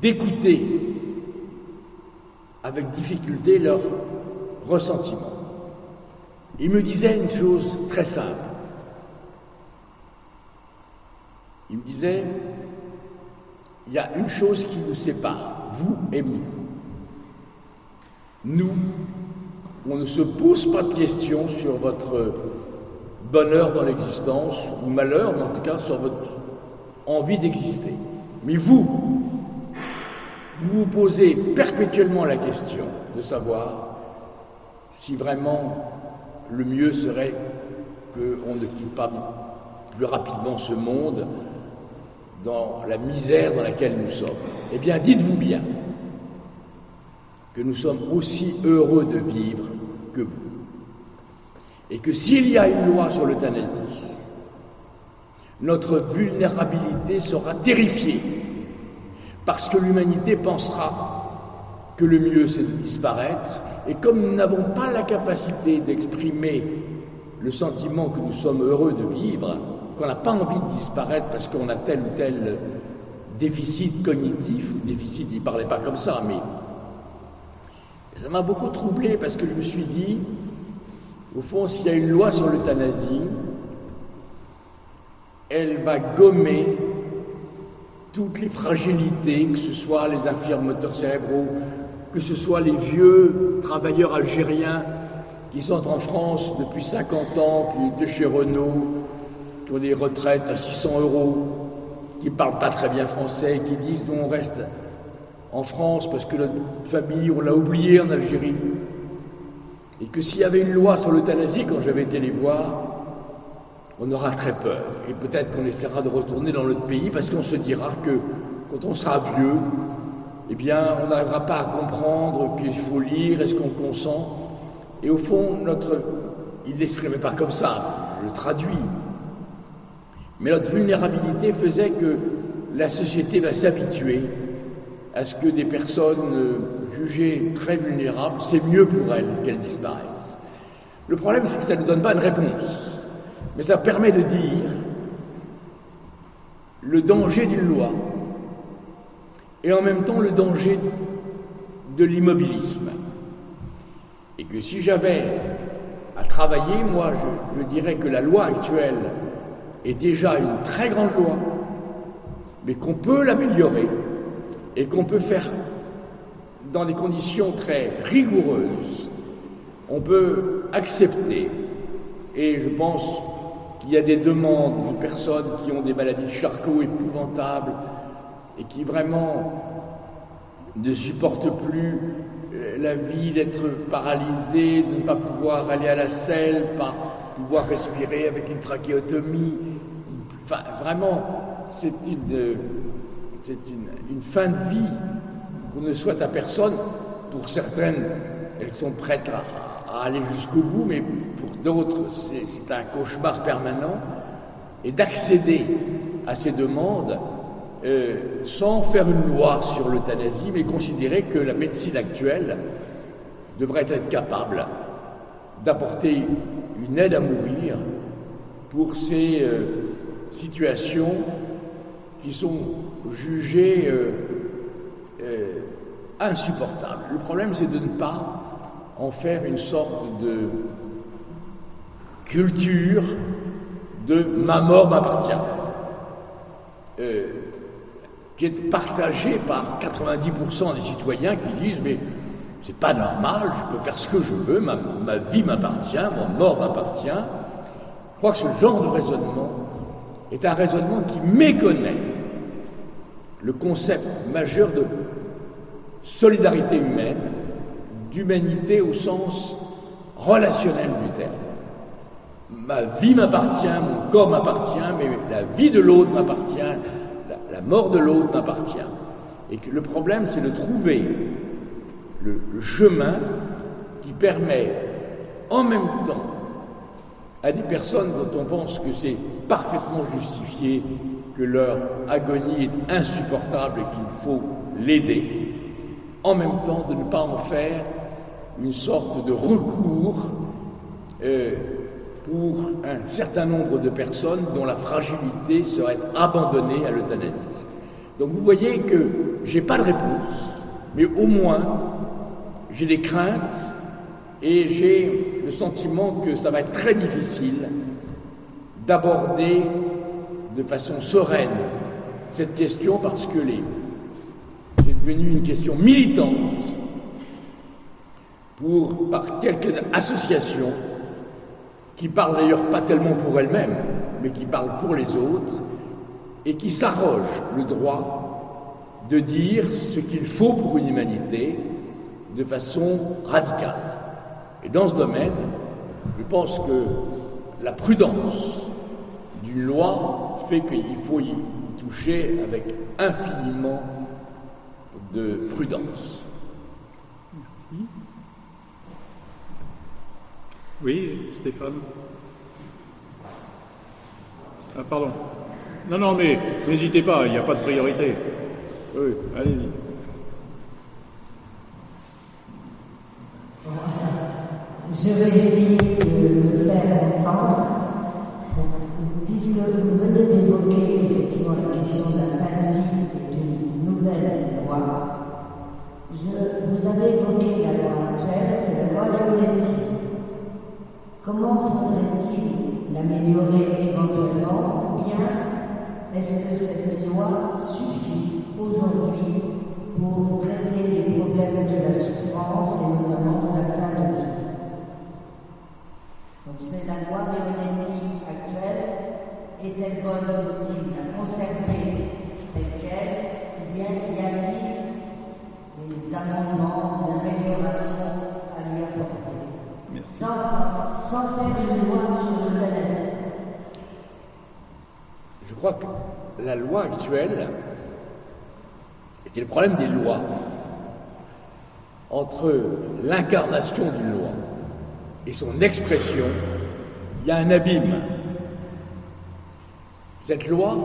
d'écouter avec difficulté leurs ressentiments. Ils me disaient une chose très simple. Ils me disaient, il y a une chose qui nous sépare, vous et nous. Nous, on ne se pose pas de questions sur votre bonheur dans l'existence, ou malheur, mais en tout cas sur votre envie d'exister. Mais vous vous posez perpétuellement la question de savoir si vraiment le mieux serait qu'on ne quitte pas plus rapidement ce monde dans la misère dans laquelle nous sommes. Eh bien, dites-vous bien que nous sommes aussi heureux de vivre que vous. Et que s'il y a une loi sur l'euthanasie, notre vulnérabilité sera terrifiée, parce que l'humanité pensera que le mieux c'est de disparaître, et comme nous n'avons pas la capacité d'exprimer le sentiment que nous sommes heureux de vivre, qu'on n'a pas envie de disparaître parce qu'on a tel ou tel déficit cognitif, ou déficit, il ne parlait pas comme ça, mais ça m'a beaucoup troublé parce que je me suis dit, au fond, s'il y a une loi sur l'euthanasie, elle va gommer toutes les fragilités, que ce soit les infirmes moteurs cérébraux, que ce soit les vieux travailleurs algériens qui sont en France depuis 50 ans, qui étaient chez Renault, qui ont des retraites à 600 €, qui ne parlent pas très bien français, qui disent nous on reste en France parce que notre famille, on l'a oublié en Algérie. Et que s'il y avait une loi sur l'euthanasie, quand j'avais été les voir, on aura très peur. Et peut-être qu'on essaiera de retourner dans notre pays parce qu'on se dira que quand on sera vieux, eh bien, on n'arrivera pas à comprendre qu'il faut lire, est-ce qu'on consent. Et au fond, il ne l'exprimait pas comme ça, je le traduis. Mais notre vulnérabilité faisait que la société va s'habituer à ce que des personnes jugées très vulnérables, c'est mieux pour elles qu'elles disparaissent. Le problème, c'est que ça ne donne pas une réponse, mais ça permet de dire le danger d'une loi et en même temps le danger de l'immobilisme. Et que si j'avais à travailler, moi, je dirais que la loi actuelle est déjà une très grande loi, mais qu'on peut l'améliorer et qu'on peut faire dans des conditions très rigoureuses. On peut accepter, et je pense qu'il y a des demandes de personnes qui ont des maladies de Charcot épouvantables et qui vraiment ne supportent plus la vie, d'être paralysées, de ne pas pouvoir aller à la selle, pas pouvoir respirer avec une trachéotomie. Enfin, vraiment, c'est une fin de vie qu'on ne souhaite à personne. Pour certaines, elles sont prêtes à aller jusqu'au bout, mais pour d'autres, c'est un cauchemar permanent. Et d'accéder à ces demandes sans faire une loi sur l'euthanasie, mais considérer que la médecine actuelle devrait être capable d'apporter une aide à mourir pour ces situations qui sont jugées insupportables. Le problème, c'est de ne pas en faire une sorte de culture de « ma mort m'appartient », qui est partagée par 90% des citoyens qui disent « mais c'est pas normal, je peux faire ce que je veux, ma vie m'appartient, mon mort m'appartient. Je crois que ce genre de raisonnement est un raisonnement qui méconnaît le concept majeur de solidarité humaine, d'humanité au sens relationnel du terme. Ma vie m'appartient, mon corps m'appartient, mais la vie de l'autre m'appartient, la mort de l'autre m'appartient. Et que le problème, c'est de trouver le chemin qui permet en même temps à des personnes dont on pense que c'est parfaitement justifié, que leur agonie est insupportable et qu'il faut l'aider, en même temps de ne pas en faire une sorte de recours pour un certain nombre de personnes dont la fragilité serait abandonnée à l'euthanasie. Donc vous voyez que j'ai pas de réponse, mais au moins j'ai des craintes et j'ai le sentiment que ça va être très difficile d'aborder de façon sereine cette question parce que c'est devenu une question militante par quelques associations qui parlent d'ailleurs pas tellement pour elles-mêmes, mais qui parlent pour les autres et qui s'arrogent le droit de dire ce qu'il faut pour une humanité de façon radicale. Et dans ce domaine, je pense que la prudence d'une loi fait qu'il faut y toucher avec infiniment de prudence. Merci. Oui, Stéphane. Ah, pardon. Non, mais n'hésitez pas, il n'y a pas de priorité. Oui, allez-y. Je vais essayer de le faire entendre, puisque vous venez d'évoquer effectivement la question de la fin de vie et d'une nouvelle loi. Vous avez évoqué la loi actuelle, c'est la loi Leonetti. Comment faudrait-il l'améliorer éventuellement, ou bien est-ce que cette loi suffit aujourd'hui pour traiter les problèmes de la souffrance et notamment de la fin de vie? Donc c'est la loi Leonetti actuelle. Est-elle bonne, faut-il la conserver telle qu'elle, ou bien y a-t-il des amendements, d'amélioration à lui apporter? Merci. Sans faire une loi sur l'euthanasie. Je crois que la loi actuelle, et c'est le problème des lois, entre l'incarnation d'une loi et son expression, il y a un abîme. Cette loi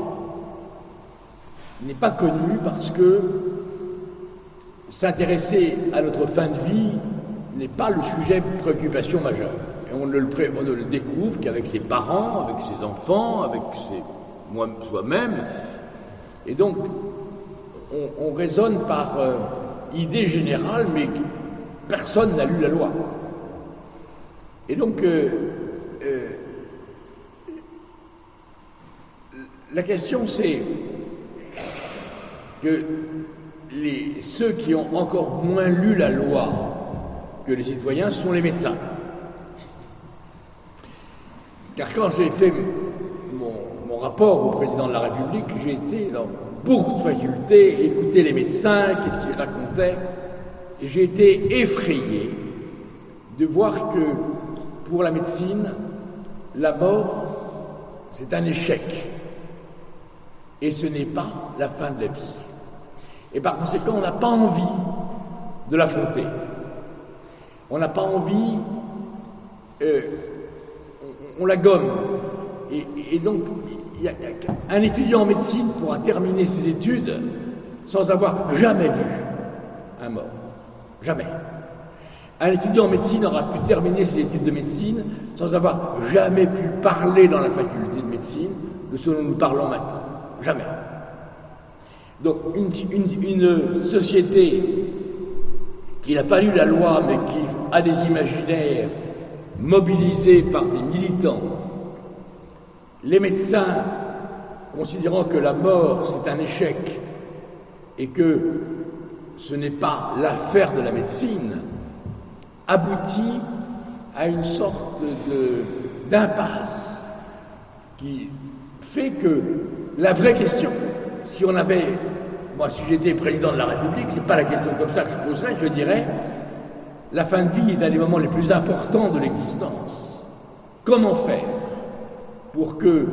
n'est pas connue parce que s'intéresser à notre fin de vie n'est pas le sujet de préoccupation majeure. Et on ne le découvre qu'avec ses parents, avec ses enfants, avec soi-même. Et donc, on raisonne par idée générale, mais personne n'a lu la loi. Et donc, la question c'est que ceux qui ont encore moins lu la loi que les citoyens sont les médecins. Car quand j'ai fait mon rapport au président de la République, j'ai été dans beaucoup de facultés, écouter les médecins, qu'est-ce qu'ils racontaient, et j'ai été effrayé de voir que pour la médecine, la mort, c'est un échec. Et ce n'est pas la fin de la vie. Et par conséquent, on n'a pas envie de l'affronter. On n'a pas envie, on la gomme. Et donc, un étudiant en médecine pourra terminer ses études sans avoir jamais vu un mort. Jamais. Un étudiant en médecine aura pu terminer ses études de médecine sans avoir jamais pu parler dans la faculté de médecine de ce dont nous parlons maintenant. Jamais. Donc une société qui n'a pas lu la loi mais qui a des imaginaires mobilisés par des militants, les médecins considérant que la mort c'est un échec et que ce n'est pas l'affaire de la médecine, aboutit à une sorte d'impasse qui fait que la vraie question, si j'étais président de la République, c'est pas la question comme ça que je poserais, je dirais, la fin de vie est un des moments les plus importants de l'existence. Comment faire pour que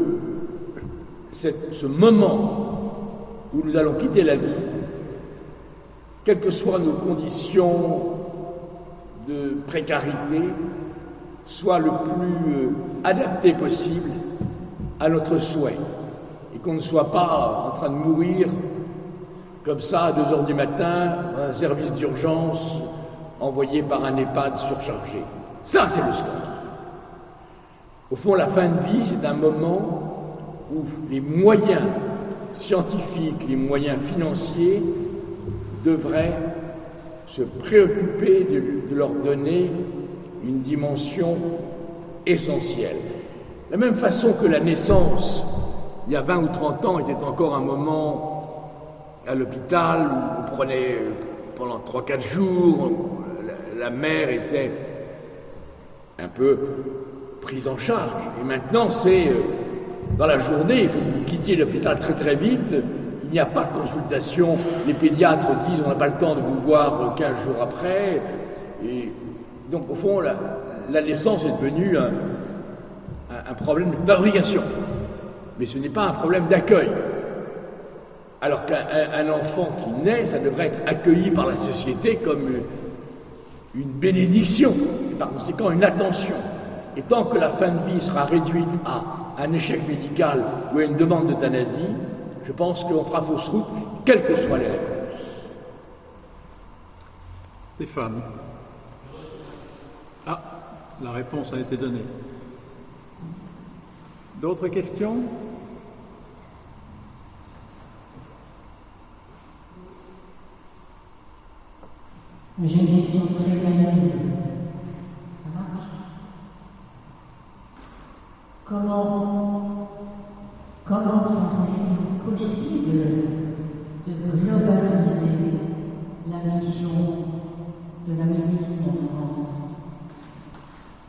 ce moment où nous allons quitter la vie, quelles que soient nos conditions de précarité, soit le plus adapté possible à notre souhait, et qu'on ne soit pas en train de mourir comme ça à 2 heures du matin dans un service d'urgence envoyé par un EHPAD surchargé. Ça, c'est le scandale. Au fond, la fin de vie, c'est un moment où les moyens scientifiques, les moyens financiers devraient se préoccuper de leur donner une dimension essentielle. De la même façon que la naissance, il y a 20 ou 30 ans, était encore un moment à l'hôpital où on prenait pendant 3-4 jours, la mère était un peu prise en charge. Et maintenant, c'est dans la journée, il faut que vous quittiez l'hôpital très très vite. Il n'y a pas de consultation. Les pédiatres disent on n'a pas le temps de vous voir 15 jours après. Et donc, au fond, la naissance est devenue un problème de fabrication. Mais ce n'est pas un problème d'accueil. Alors qu'un enfant qui naît, ça devrait être accueilli par la société comme une bénédiction, et par conséquent une attention. Et tant que la fin de vie sera réduite à un échec médical ou à une demande d'euthanasie, je pense qu'on fera fausse route, quelles que soient les réponses. Stéphane. Ah, la réponse a été donnée. D'autres questions? J'ai une question très naïve. Ça marche? Comment pensez-vous possible de globaliser la vision de la médecine en France?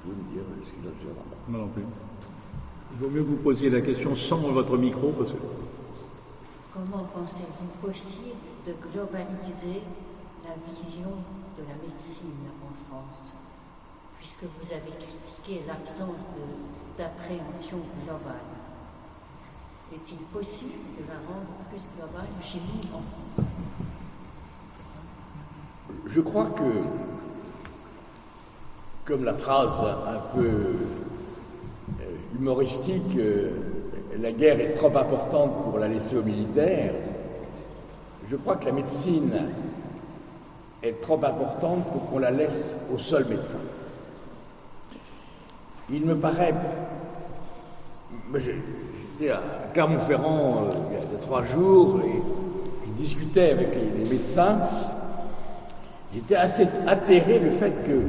Vous pouvez me dire ce qu'il a déjà là. Moi non plus. Il vaut mieux que vous posiez la question sans votre micro, parce que... Comment pensez-vous possible de globaliser la vision de la médecine en France, puisque vous avez critiqué l'absence d'appréhension globale? Est-il possible de la rendre plus globale chez nous en France? Je crois que, comme la phrase un peu humoristique, la guerre est trop importante pour la laisser aux militaires, je crois que la médecine est trop importante pour qu'on la laisse au seul médecin. Il me paraît... J'étais à Clermont-Ferrand il y a 3 jours et je discutais avec les médecins. J'étais assez atterré du fait que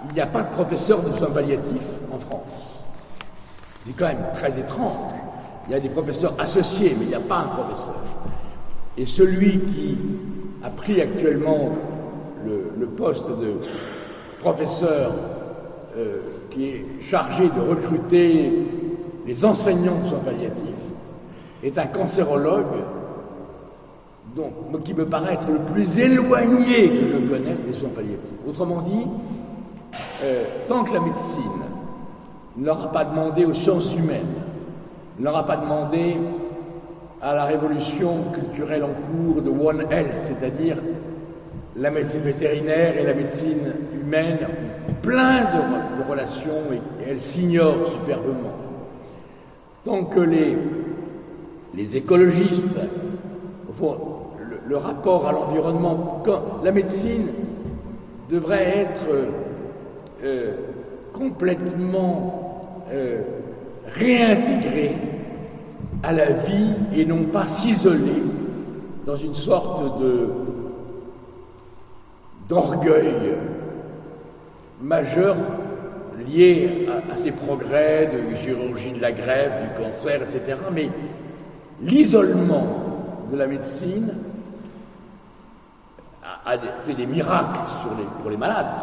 il n'y a pas de professeur de soins palliatifs en France. C'est quand même très étrange. Il y a des professeurs associés, mais il n'y a pas un professeur. Et celui qui a pris actuellement le poste de professeur qui est chargé de recruter les enseignants de soins palliatifs est un cancérologue qui me paraît être le plus éloigné que je connaisse des soins palliatifs. Autrement dit, tant que la médecine n'aura pas demandé aux sciences humaines, n'aura pas demandé à la révolution culturelle en cours de One Health, c'est-à-dire la médecine vétérinaire et la médecine humaine, plein de relations, et elle s'ignore superbement. Tant que les écologistes, le rapport à l'environnement, la médecine devrait être complètement réintégrée à la vie et non pas s'isoler dans une sorte d'orgueil majeur lié à ces progrès de chirurgie de la greffe, du cancer, etc. Mais l'isolement de la médecine a fait des miracles pour les malades.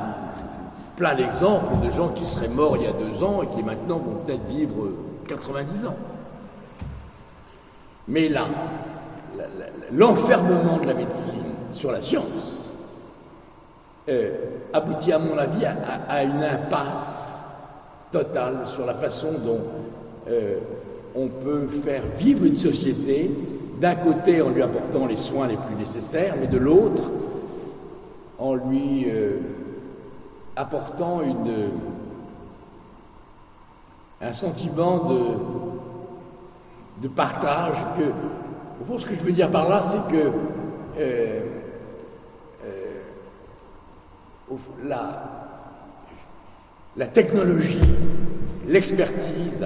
Plein d'exemples de gens qui seraient morts il y a 2 ans et qui maintenant vont peut-être vivre 90 ans. Mais là, l'enfermement de la médecine sur la science aboutit, à mon avis, à une impasse totale sur la façon dont on peut faire vivre une société, d'un côté en lui apportant les soins les plus nécessaires, mais de l'autre en lui apportant un sentiment de partage. Au fond, ce que je veux dire par là, c'est que la technologie, l'expertise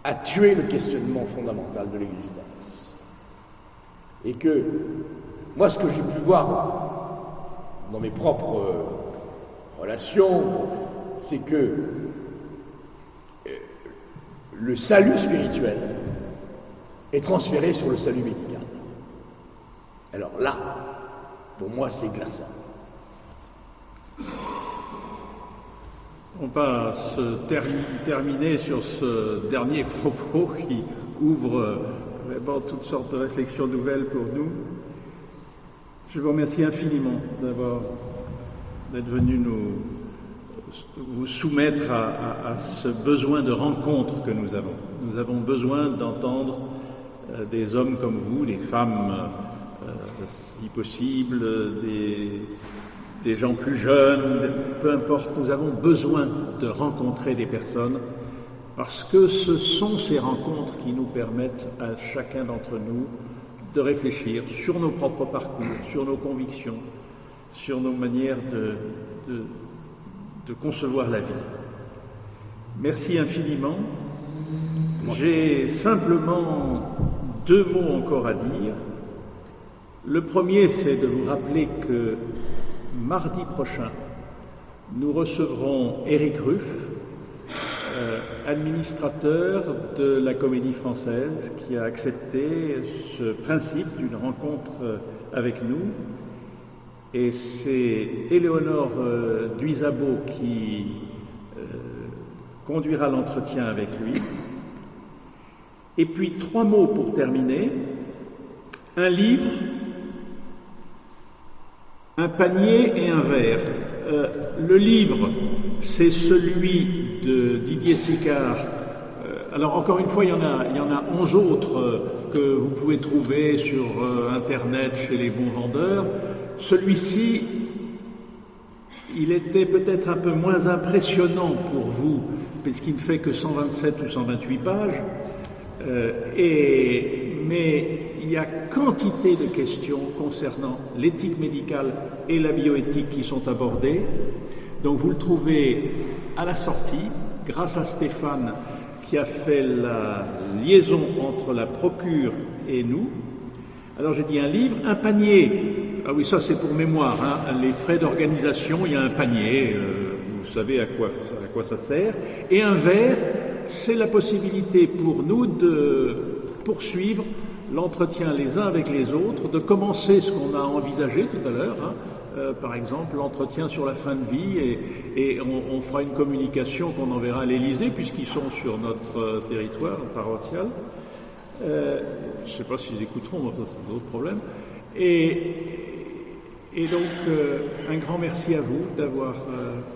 a tué le questionnement fondamental de l'existence. Et que moi, ce que j'ai pu voir dans mes propres relations, c'est que le salut spirituel est transféré sur le salut médical. Alors là, pour moi, c'est glaçant. On va se terminer sur ce dernier propos qui ouvre vraiment toutes sortes de réflexions nouvelles pour nous. Je vous remercie infiniment d'être venu vous soumettre à ce besoin de rencontre que nous avons. Nous avons besoin d'entendre des hommes comme vous, des femmes si possible, des gens plus jeunes, peu importe, nous avons besoin de rencontrer des personnes parce que ce sont ces rencontres qui nous permettent à chacun d'entre nous de réfléchir sur nos propres parcours, sur nos convictions, sur nos manières de concevoir la vie. Merci infiniment. J'ai simplement 2 mots encore à dire. Le premier, c'est de vous rappeler que mardi prochain, nous recevrons Éric Ruff, administrateur de la Comédie Française, qui a accepté ce principe d'une rencontre avec nous. Et c'est Éléonore Duisabo qui conduira l'entretien avec lui. Et puis 3 mots pour terminer. Un livre, un panier et un verre. Le livre, c'est celui de Didier Sicard. Alors encore une fois, il y en a 11 autres que vous pouvez trouver sur Internet chez les bons vendeurs. Celui-ci, il était peut-être un peu moins impressionnant pour vous, puisqu'il ne fait que 127 ou 128 pages. Mais il y a quantité de questions concernant l'éthique médicale et la bioéthique qui sont abordées. Donc vous le trouvez à la sortie, grâce à Stéphane qui a fait la liaison entre la procure et nous. Alors j'ai dit un livre, un panier. Ah oui, ça c'est pour mémoire, hein. Les frais d'organisation, il y a un panier, vous savez à quoi ça sert. Et un verre, c'est la possibilité pour nous de poursuivre l'entretien les uns avec les autres, de commencer ce qu'on a envisagé tout à l'heure, par exemple l'entretien sur la fin de vie, et on fera une communication qu'on enverra à l'Élysée puisqu'ils sont sur notre territoire paroissial. Je ne sais pas s'ils écouteront, mais ça c'est un autre problème. Et donc, un grand merci à vous d'avoir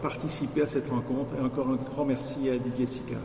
participé à cette rencontre et encore un grand merci à Didier Sicard.